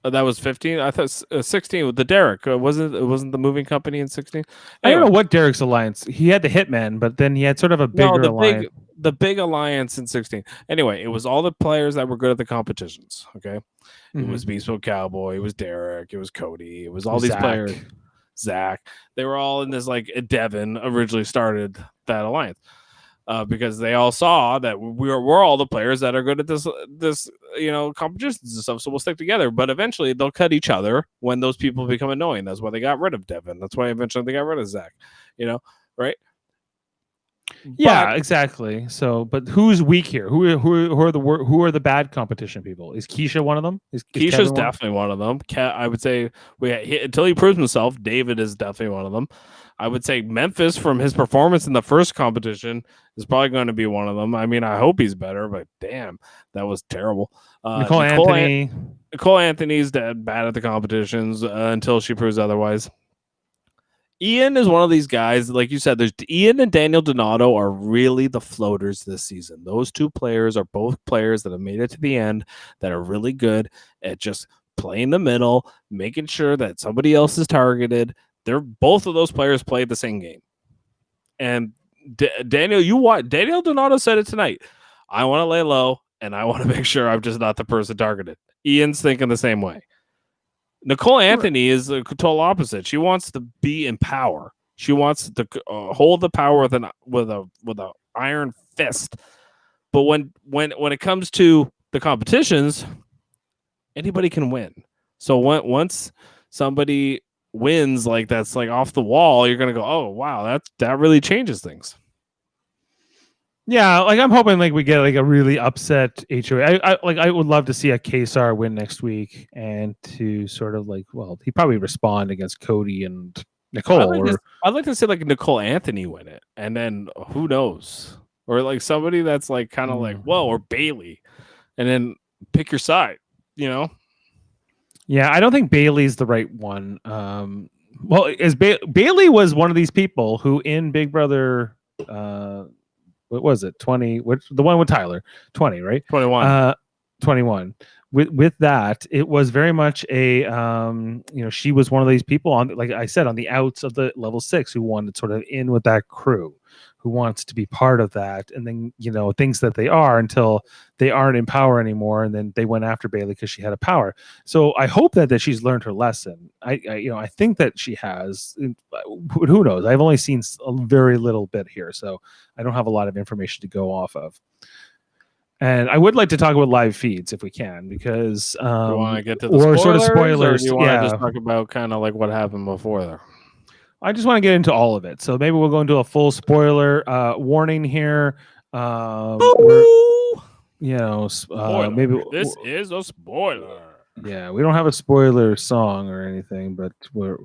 That was 15. I thought 16 with the Derek. It wasn't the moving company in 16. Anyway. I don't know what Derek's alliance. He had the Hitman, but then he had sort of a bigger alliance. The big alliance in 16. Anyway, it was all the players that were good at the competitions. Okay. It was Beast Mode Cowboy. It was Derek. It was Cody. It was all these players. Zach. They were all in this, like, Devin originally started that alliance because they all saw that we're all the players that are good at this competitions and stuff. So we'll stick together. But eventually they'll cut each other when those people become annoying. That's why they got rid of Devin. That's why eventually they got rid of Zach. Right? Yeah, exactly. So, but who's weak here? Who are the bad competition people? Is Keisha one of them? Is Keisha's definitely one of them. I would say until he proves himself, David is definitely one of them. I would say Memphis, from his performance in the first competition, is probably going to be one of them. I mean, I hope he's better, but damn, that was terrible. Nicole Anthony's bad at the competitions until she proves otherwise. Ian is one of these guys, like you said, there's Ian and Daniel Donato are really the floaters this season. Those two players are both players that have made it to the end, that are really good at just playing the middle, making sure that somebody else is targeted. Both of those players played the same game. And Daniel Donato said it tonight. I want to lay low, and I want to make sure I'm just not the person targeted. Ian's thinking the same way. Nicole Anthony is the total opposite. She wants to be in power. She wants to hold the power with a iron fist. But when it comes to the competitions, anybody can win. So once somebody wins like that's like off the wall, you're gonna go, oh wow, that really changes things. Yeah, like I'm hoping like we get like a really upset HOA. I would love to see a KSAR win next week and to sort of like, well, he probably respond against Cody and Nicole. I'd like to see like Nicole Anthony win it, and then who knows, or like somebody that's like kind of like whoa, or Bailey, and then pick your side. Yeah, I don't think Bailey's the right one. Well, Bailey was one of these people who in Big Brother. What was it? 20? The one with Tyler? 20, right? 21. 21. With that, it was very much a she was one of these people on, like I said, on the outs of the level 6 who wanted sort of in with that crew, who wants to be part of that, and then thinks that they are until they aren't in power anymore, and then they went after Bailey because she had a power. So I hope that she's learned her lesson. I think that she has. Who knows? I've only seen a very little bit here, so I don't have a lot of information to go off of. And I would like to talk about live feeds if we can, because You want to get to the or spoilers, sort of or spoilers. do you want to Yeah, just talk about kind of like what happened before there? I just want to get into all of it. So maybe we'll go into a full spoiler warning here. We're Boo! Spoiler. Maybe This is a spoiler. yeah, we don't have a spoiler song or anything, but we're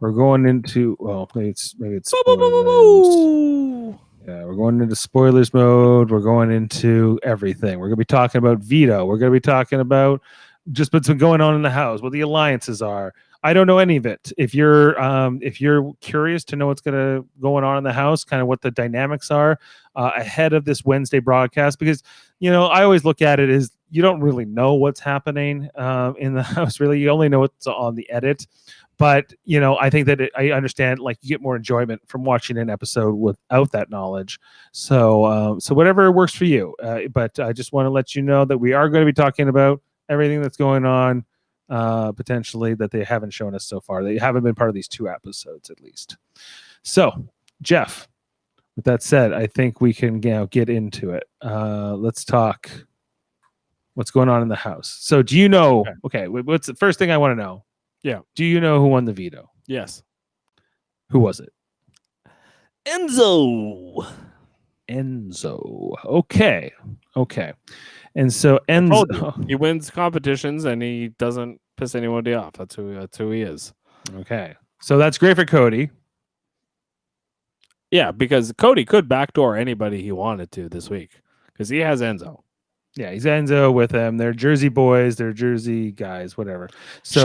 going into maybe it's Boo, boo, boo, boo, spoilers. boo. Yeah, we're going into spoilers mode. We're going into everything. We're going to be talking about veto. We're going to be talking about just what's been going on in the house, what the alliances are. I don't know any of it. If you're curious to know what's going on in the house, kind of what the dynamics are ahead of this Wednesday broadcast, because I always look at it as you don't really know what's happening in the house. Really, you only know what's on the edit. But I think that I understand, like, you get more enjoyment from watching an episode without that knowledge. So whatever works for you. But I just want to let you know that we are going to be talking about everything that's going on, potentially, that they haven't shown us so far. They haven't been part of these 2 episodes, at least. So, Jeff, with that said, I think we can get into it. Let's talk what's going on in the house. So, do you know? Okay, what's the first thing I want to know? Yeah. Do you know who won the veto? Yes. Who was it? Enzo. Okay. And so Enzo, he wins competitions and he doesn't piss anybody off. That's who he is. Okay. So that's great for Cody. Yeah, because Cody could backdoor anybody he wanted to this week because he has Enzo. Yeah, he's Enzo with him. They're Jersey boys. They're Jersey guys, whatever. So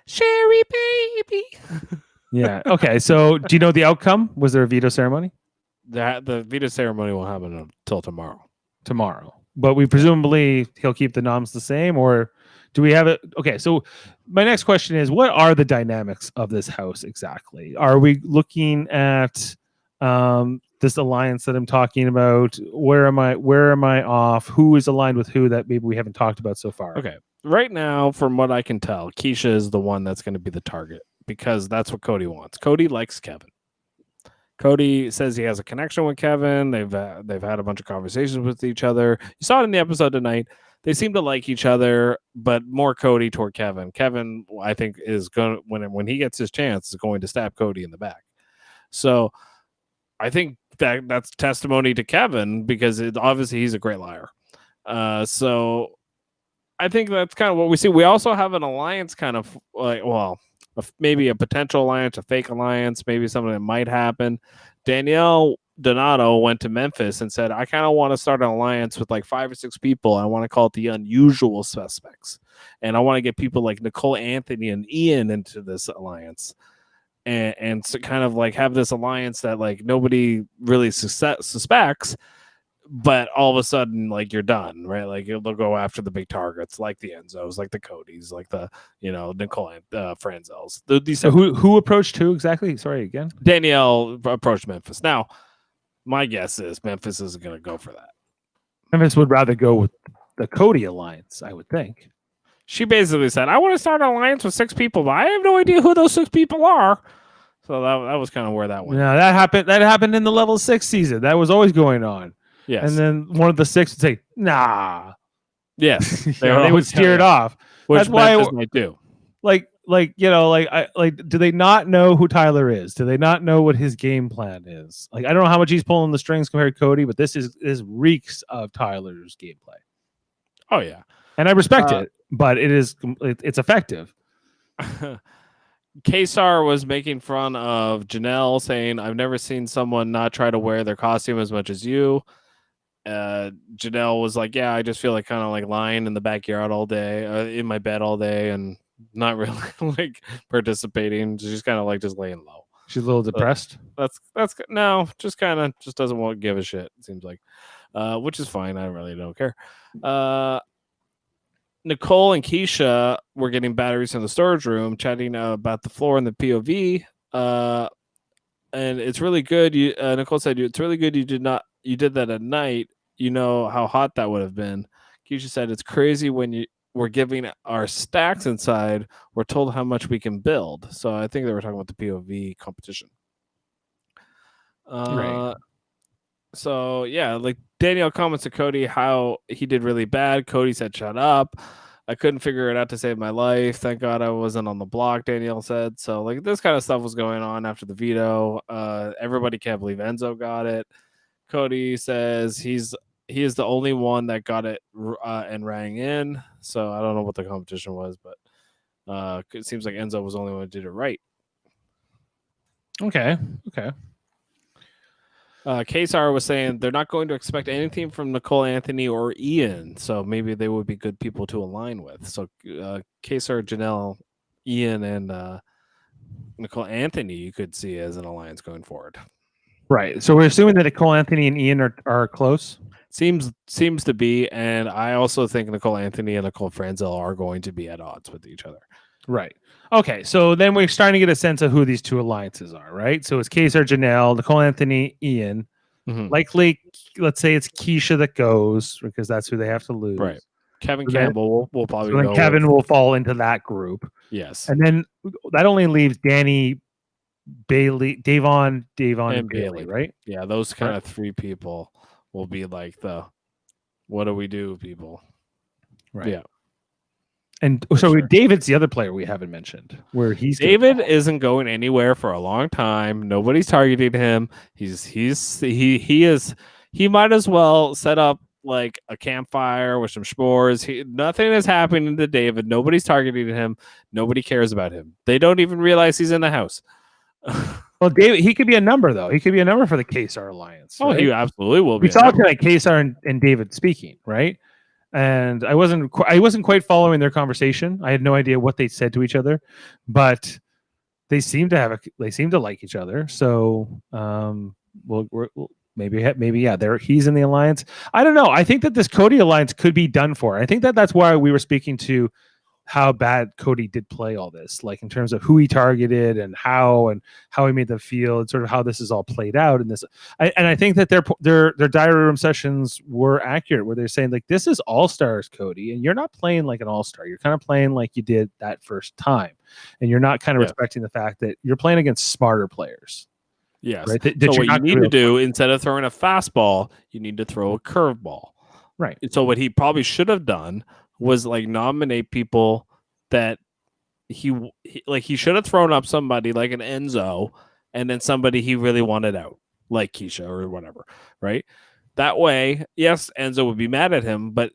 Sherry baby. Yeah. Okay. So do you know the outcome? Was there a veto ceremony? The veto ceremony will happen until tomorrow. But we presumably he'll keep the noms the same, or do we have it? Okay. So my next question is, what are the dynamics of this house exactly? Are we looking at this alliance that I'm talking about? Where am I off? Who is aligned with who that maybe we haven't talked about so far? Okay. Right now, from what I can tell, Keisha is the one that's going to be the target because that's what Cody wants. Cody likes Kevin. Cody says he has a connection with Kevin. They've had a bunch of conversations with each other. You saw it in the episode tonight. They seem to like each other, but more Cody toward Kevin. Kevin, I think, is going when he gets his chance, is going to stab Cody in the back. So I think that's testimony to Kevin because obviously he's a great liar. So I think that's kind of what we see. We also have an alliance kind of like, maybe a potential alliance, a fake alliance, maybe something that might happen. Danielle Donato went to Memphis and said, I kind of want to start an alliance with like 5 or 6 people. I want to call it the unusual suspects. And I want to get people like Nicole Anthony and Ian into this alliance. And so kind of like have this alliance that like nobody really suspects, but all of a sudden like you're done, right? Like they'll go after the big targets like the Enzos, like the Codys, like the Nicole and Franzels. So who approached who exactly? Sorry, again. Danielle approached Memphis. Now my guess is Memphis isn't going to go for that. Memphis would rather go with the Cody alliance, I would think. She basically said, I want to start an alliance with 6 people, but I have no idea who those 6 people are. So that was kind of where that went. Yeah, that happened in the level 6 season. That was always going on. Yes. And then one of the 6 would say, nah. Yes. They would steer it off. Which that's why Memphis might do. Do they not know who Tyler is? Do they not know what his game plan is? Like, I don't know how much he's pulling the strings compared to Cody, but this reeks of Tyler's gameplay. Oh yeah. And I respect it, but it's effective. Kesar was making fun of Janelle, saying, I've never seen someone not try to wear their costume as much as you. Janelle was like, yeah, I just feel like kind of like lying in the backyard all day, in my bed all day, and not really like participating. She's kind of like just laying low. She's a little depressed. That's no, just kind of just doesn't want to give a shit, it seems like, which is fine. I really don't care. Nicole and Keisha were getting batteries in the storage room, chatting about the floor and the POV. And it's really good. Nicole said, it's really good you did that at night. You know how hot that would have been. Keisha said, it's crazy when we're giving our stacks inside, we're told how much we can build. So I think they were talking about the POV competition. Right. So yeah, like Danielle comments to Cody how he did really bad. Cody said, "Shut up." I couldn't figure it out to save my life. Thank God I wasn't on the block, Danielle said. So like this kind of stuff was going on after the veto. Everybody can't believe Enzo got it. Cody says he is the only one that got it and rang in. So I don't know what the competition was, but it seems like Enzo was the only one who did it right. Okay. Kesar was saying they're not going to expect anything from Nicole Anthony or Ian, so maybe they would be good people to align with. So Kesar, Janelle, Ian, and Nicole Anthony, you could see as an alliance going forward. Right. So we're assuming that Nicole Anthony and Ian are close. Seems to be, and I also think Nicole Anthony and Nicole Franzel are going to be at odds with each other. Right. Okay. So then we're starting to get a sense of who these two alliances are, right? So it's Kesar, Janelle, Nicole Anthony, Ian. Mm-hmm. Likely, let's say it's Keisha that goes because that's who they have to lose. Right. Kevin So then- Campbell will probably So then go. Kevin will fall into that group. Yes. And then that only leaves Danny, Bailey, Davon, and Bailey, right? Yeah, those kind of three people will be like the what do we do people. Right. Yeah. And so David's the other player we haven't mentioned. Where David isn't going anywhere for a long time. Nobody's targeting him. He might as well set up like a campfire with some s'mores. Nothing is happening to David. Nobody's targeting him. Nobody cares about him. They don't even realize he's in the house. Well, David, he could be a number though. He could be a number for the Kesar alliance. Oh, right? he absolutely will be. We saw tonight Kesar and David speaking, right? And I wasn't quite following their conversation. I had no idea what they said to each other, but they seem to like each other. So, maybe yeah, he's in the alliance. I don't know. I think that this Cody alliance could be done for. I think that's why we were speaking to how bad Cody did play all this, like in terms of who he targeted and how he made them feel, and sort of how this is all played out in this. I think that their diary room sessions were accurate, where they're saying like, this is all stars, Cody, and you're not playing like an all star. You're kind of playing like you did that first time, and you're not kind of respecting the fact that you're playing against smarter players. Yes. Right. So what you need to do, instead of throwing a fastball, you need to throw a curveball. Right. So what he probably should have done was like nominate people that he should have thrown up somebody like an Enzo, and then somebody he really wanted out, like Keisha or whatever, right? That way, yes, Enzo would be mad at him, but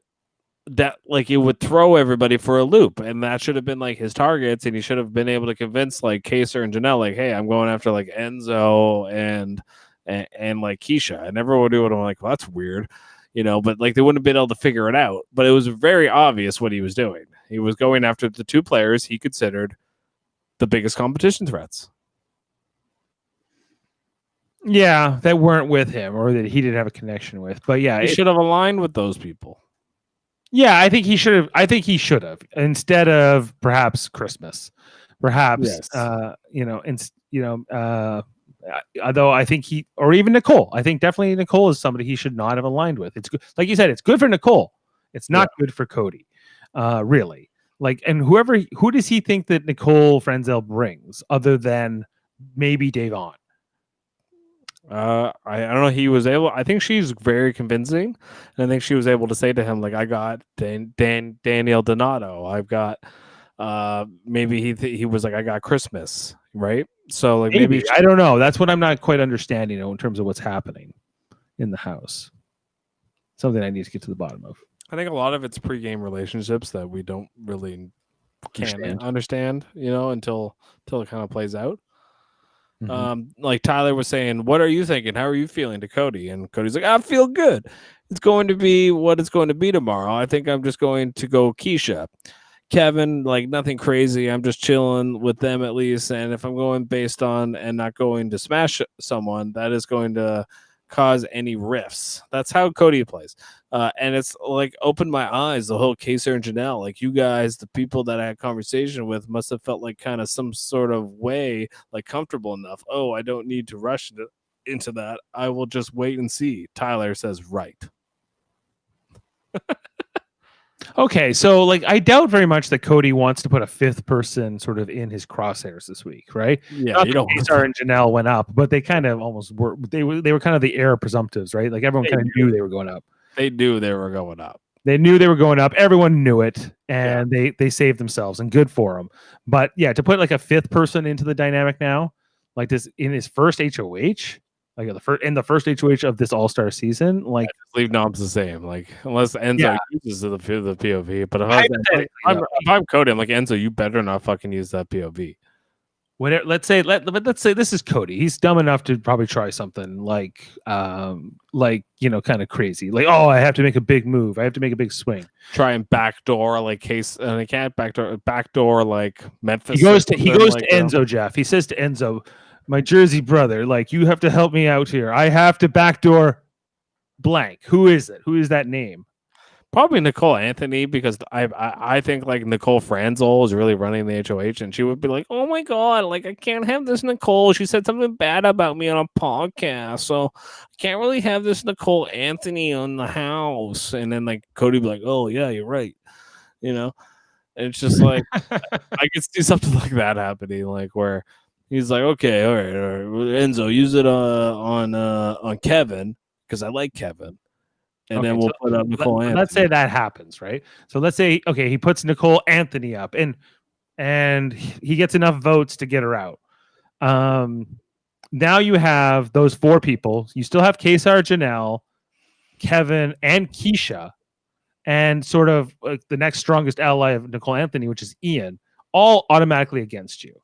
that like it would throw everybody for a loop, and that should have been like his targets, and he should have been able to convince like Kaser and Janelle, like, hey, I'm going after like Enzo and like Keisha, and everyone would do it. I'm like, well, that's weird. But like they wouldn't have been able to figure it out. But it was very obvious what he was doing. He was going after the two players he considered the biggest competition threats. Yeah, that weren't with him or that he didn't have a connection with. But yeah, he should have aligned with those people. Yeah, I think he should have. Instead of perhaps Christmas, perhaps yes. Although I think or even Nicole. I think definitely Nicole is somebody he should not have aligned with. It's good, like you said, it's good for Nicole. It's not good for Cody, really. Like, and who does he think that Nicole Franzel brings other than maybe Davon? I don't know. He was able. I think she's very convincing, and I think she was able to say to him, like, I got Daniel Donato. I've got. Maybe he was like, I got Christmas, right? So like maybe I don't know. That's what I'm not quite understanding in terms of what's happening in the house. Something I need to get to the bottom of. I think a lot of it's pre-game relationships that we don't really understand, until it kind of plays out. Mm-hmm. Like Tyler was saying, what are you thinking? How are you feeling to Cody? And Cody's like, I feel good. It's going to be what it's going to be tomorrow. I think I'm just going to go Keisha. Kevin, like nothing crazy. I'm just chilling with them at least. And if I'm going based on and not going to smash someone, that is going to cause any rifts. That's how Cody plays. And it's like opened my eyes, the whole Kaser and Janelle. Like you guys, the people that I had conversation with must have felt like kind of some sort of way, like comfortable enough. Oh, I don't need to rush into that. I will just wait and see. Tyler says, right. Okay, so like I doubt very much that Cody wants to put a fifth person sort of in his crosshairs this week, right? Yeah, Not you that don't want Cesar and Janelle went up, but they kind of almost were. They were kind of the heir presumptives, right? Like everyone they kind of knew knew they were going up. they knew they were going up. They knew they were going up. Everyone knew it, Yeah. and they saved themselves, and good for them. But yeah, to put like a fifth person into the dynamic now, like this in his first HOH, like the first HOH of this All Star season, like Just leave Noms the same. Like unless yeah, Enzo uses the POV. But hypothetically, though, if I'm Cody, I'm like Enzo, you better not fucking use that POV. whatever. Let's say this is Cody. He's dumb enough to probably try something like kind of crazy. Like, oh, I have to make a big move. I have to make a big swing. Try and backdoor like Case, and he can't backdoor like Memphis. He goes to like, Enzo, Jeff. He says to Enzo, my Jersey brother, like you have to help me out here. I have to backdoor blank. Who is it? Who is that name? Probably Nicole Anthony, because I think like Nicole Franzel is really running the HOH, and she would be like, oh my god, like I can't have this Nicole. She said something bad about me on a podcast, so I can't really have this Nicole Anthony on the house. And then like Cody be like, oh yeah, you're right, you know. And it's just like I could see something like that happening, like where he's like, okay, all right, Enzo, use it on Kevin because I like Kevin. And Okay, then we'll put up Nicole Anthony. Let's say that happens, right? So let's say okay, he puts Nicole Anthony up, and he gets enough votes to get her out. Now you have those four people. You still have Kesar, Janelle, Kevin, and Keisha, and sort of the next strongest ally of Nicole Anthony, which is Ian, all automatically against you.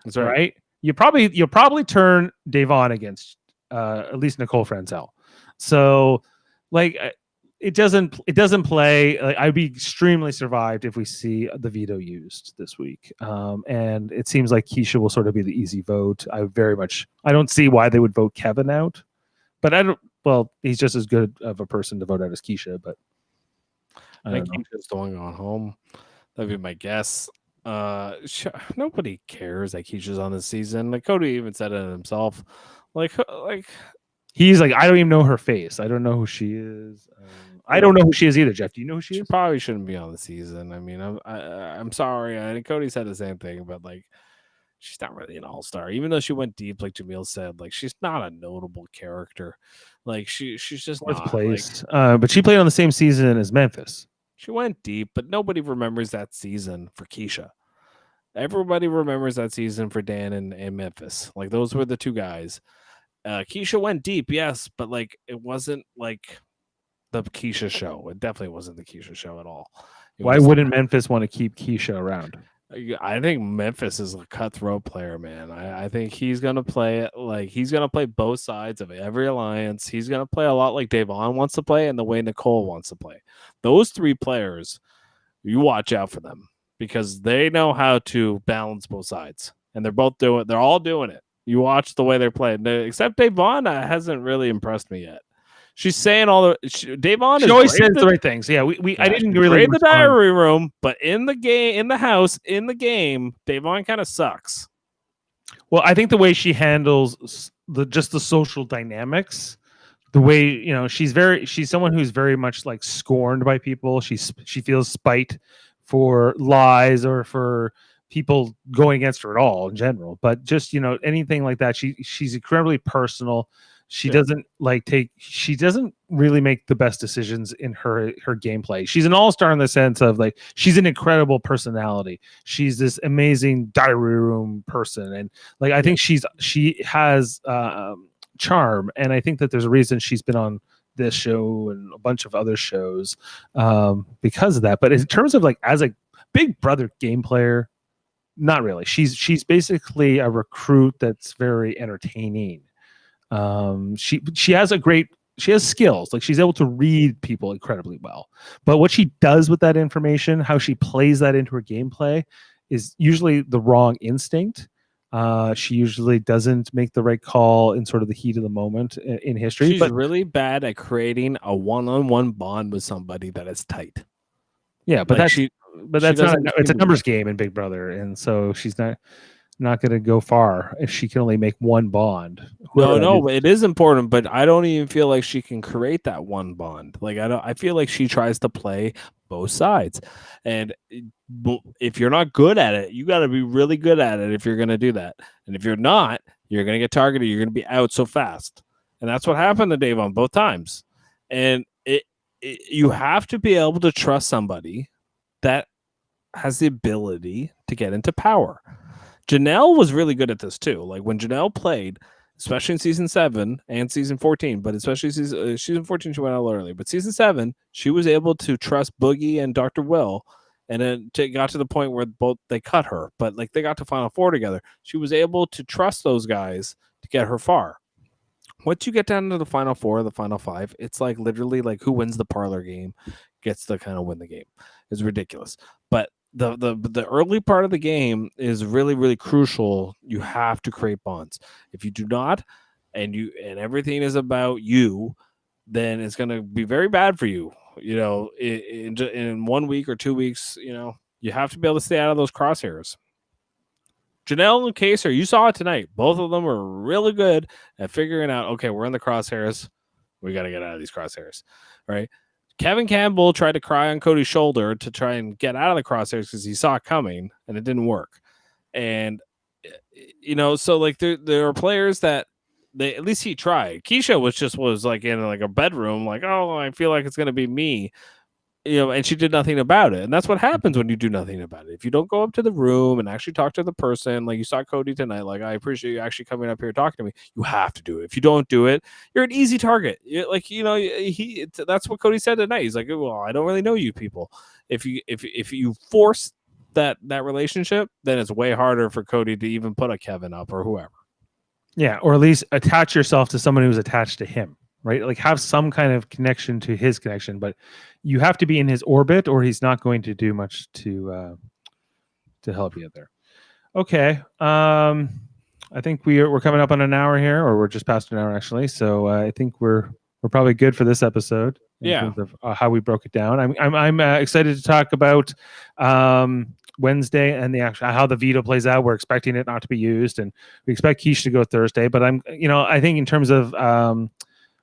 That's right. You'll probably turn Davon against at least Nicole Franzel. So like it doesn't play. Like, I'd be extremely survived if we see the veto used this week. And it seems like Keisha will sort of be the easy vote. I don't see why they would vote Kevin out, but I don't. Well, he's just as good of a person to vote out as Keisha, but I think Keisha's going on home. That'd be my guess. Nobody cares that Keisha's on this season. Like Cody even said it himself. Like he's like, I don't even know her face. I don't know who she is. I don't know who she is either, Jeff. Do you know who she is? Probably shouldn't be on the season. I mean, I'm sorry. I think Cody said the same thing, but like, she's not really an all-star. Even though she went deep, like Jamil said, like she's not a notable character. Like she's just fourth not. Place. But she played on the same season as Memphis. She went deep, but nobody remembers that season for Keisha. Everybody remembers that season for Dan and Memphis. Like those were the two guys. Keisha went deep, yes, but like it wasn't like the Keisha show. It definitely wasn't the Keisha show at all. Why wouldn't Memphis want to keep Keisha around? I think Memphis is a cutthroat player, man. I think he's gonna play both sides of every alliance. He's gonna play a lot like Davon wants to play and the way Nicole wants to play. Those three players, you watch out for them because they know how to balance both sides, and they're all doing it. You watch the way they're playing, except Davon hasn't really impressed me yet. She's saying Davon. She always says the right things. Yeah, I didn't really in the diary room, but in the game, in the house, in the game, Davon kind of sucks. Well, I think the way she handles the social dynamics, the way she's someone who's very much like scorned by people. She feels spite for lies or for people going against her at all in general. But just anything like that, she's incredibly personal. She doesn't really make the best decisions in her gameplay. She's an all-star in the sense of like she's an incredible personality. She's this amazing diary room person, and like I think she has charm, and I think that there's a reason she's been on this show and a bunch of other shows because of that. But in terms of like as a Big Brother game player, not really. She's basically a recruit that's very entertaining. She has skills. Like she's able to read people incredibly well, but what she does with that information, how she plays that into her gameplay, is usually the wrong instinct. She usually doesn't make the right call in sort of the heat of the moment in history. She's really bad at creating a one-on-one bond with somebody that is tight. Yeah, but it's a numbers game in Big Brother, and so she's not not going to go far if she can only make one bond. No, it is important, but I don't even feel like she can create that one bond. Like I feel like she tries to play both sides, and if you're not good at it, you got to be really good at it if you're going to do that. And if you're not, you're going to get targeted. You're going to be out so fast, and that's what happened to Dave on both times. And you have to be able to trust somebody that has the ability to get into power. Janelle was really good at this too. Like when Janelle played, especially in season 7 and season 14, but especially season 14, she went out a little early. But season 7, she was able to trust Boogie and Dr. Will, and then got to the point where both they cut her, but like they got to Final Four together. She was able to trust those guys to get her far. Once you get down to the Final Four, the Final Five, it's like literally like who wins the parlor game gets to kind of win the game. It's ridiculous, but the early part of the game is really, really crucial. You have to create bonds. If you do not, and everything is about you, then it's going to be very bad for you. You know, in 1 week or 2 weeks, you know, you have to be able to stay out of those crosshairs. Janelle and Kaser, you saw it tonight. Both of them were really good at figuring out, okay, we're in the crosshairs. We got to get out of these crosshairs, right? Kevin Campbell tried to cry on Cody's shoulder to try and get out of the crosshairs because he saw it coming, and it didn't work. And, you know, so like there are players that at least he tried. Keisha was like in like a bedroom, like, oh, I feel like it's going to be me. You know, and she did nothing about it. And that's what happens when you do nothing about it. If you don't go up to the room and actually talk to the person, like you saw Cody tonight, like, I appreciate you actually coming up here talking to me. You have to do it. If you don't do it, you're an easy target. Like, you know, that's what Cody said tonight. He's like, well, I don't really know you people. If you force that relationship, then it's way harder for Cody to even put a Kevin up or whoever. Yeah, or at least attach yourself to someone who's attached to him, right? Like have some kind of connection to his connection, but you have to be in his orbit, or he's not going to do much to help you there. Okay, I think we're coming up on an hour here, or we're just past an hour actually. So I think we're probably good for this episode in terms of how we broke it down. I'm excited to talk about Wednesday and the actual how the veto plays out. We're expecting it not to be used, and we expect Keish to go Thursday. But I think in terms of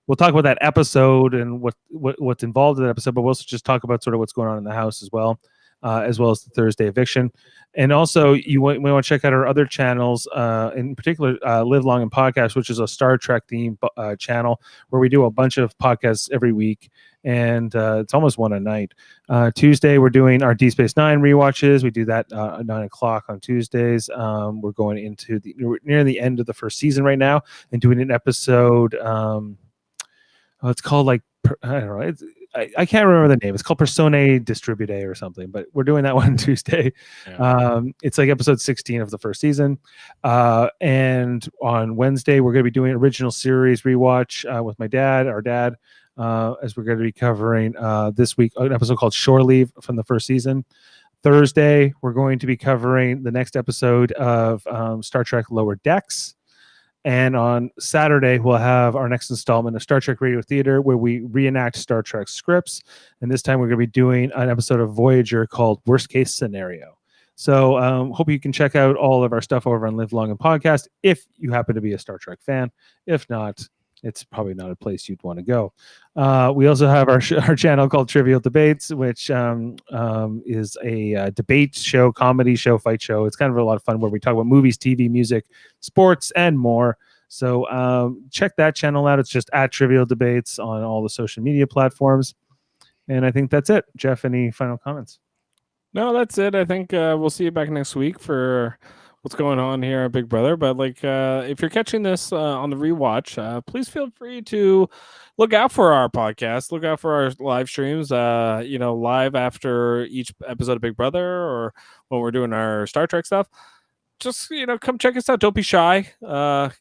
we'll talk about that episode and what's involved in that episode, but we'll also just talk about sort of what's going on in the house as well as the Thursday eviction. And also, we want to check out our other channels, in particular, Live Long and Podcast, which is a Star Trek themed channel where we do a bunch of podcasts every week, and it's almost one a night. Tuesday, we're doing our Deep Space Nine rewatches. We do that at 9 o'clock on Tuesdays. We're going into near the end of the first season right now and doing an episode. It's called like I don't know. I can't remember the name. It's called Personae Distribute or something, but we're doing that one Tuesday. Yeah. It's like episode 16 of the first season. And on Wednesday, we're going to be doing original series rewatch with our dad, as we're going to be covering this week an episode called Shore Leave from the first season. Thursday, we're going to be covering the next episode of Star Trek Lower Decks. And on Saturday, we'll have our next installment of Star Trek Radio Theater, where we reenact Star Trek scripts. And this time we're going to be doing an episode of Voyager called Worst Case Scenario. So hope you can check out all of our stuff over on Live Long and Podcast if you happen to be a Star Trek fan. If not, it's probably not a place you'd want to go. We also have our channel called Trivial Debates, which is a debate show, comedy show, fight show. It's kind of a lot of fun where we talk about movies, TV, music, sports, and more. So check that channel out. It's just at Trivial Debates on all the social media platforms. And I think that's it. Jeff, any final comments? No, that's it. I think we'll see you back next week for what's going on here at Big Brother. But like, if you're catching this on the rewatch, please feel free to look out for our podcast. Look out for our live streams. Live after each episode of Big Brother, or when we're doing our Star Trek stuff. Just come check us out. Don't be shy.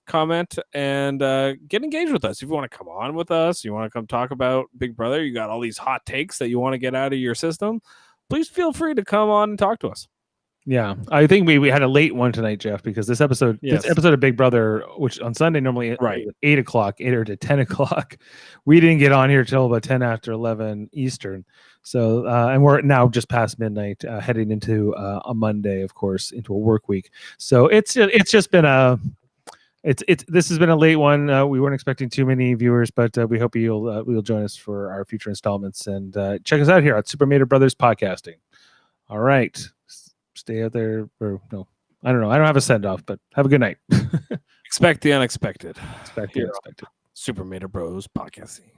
Comment and get engaged with us. If you want to come on with us, you want to come talk about Big Brother. You got all these hot takes that you want to get out of your system. Please feel free to come on and talk to us. Yeah, I think we had a late one tonight, Jeff, because this episode Yes. of Big Brother, which on Sunday normally Right. 8 o'clock, 8 or to 10 o'clock, we didn't get on here till about 10 after 11 Eastern. So and we're now just past midnight, heading into a Monday, of course, into a work week. So it's just been this has been a late one. We weren't expecting too many viewers, but we hope you'll join us for our future installments and check us out here at Super Mater Brothers Podcasting. All right. Stay out there, or no, I don't know. I don't have a send off, but have a good night. Expect the unexpected. Expect the Here unexpected. Super Mater Bros Podcasting.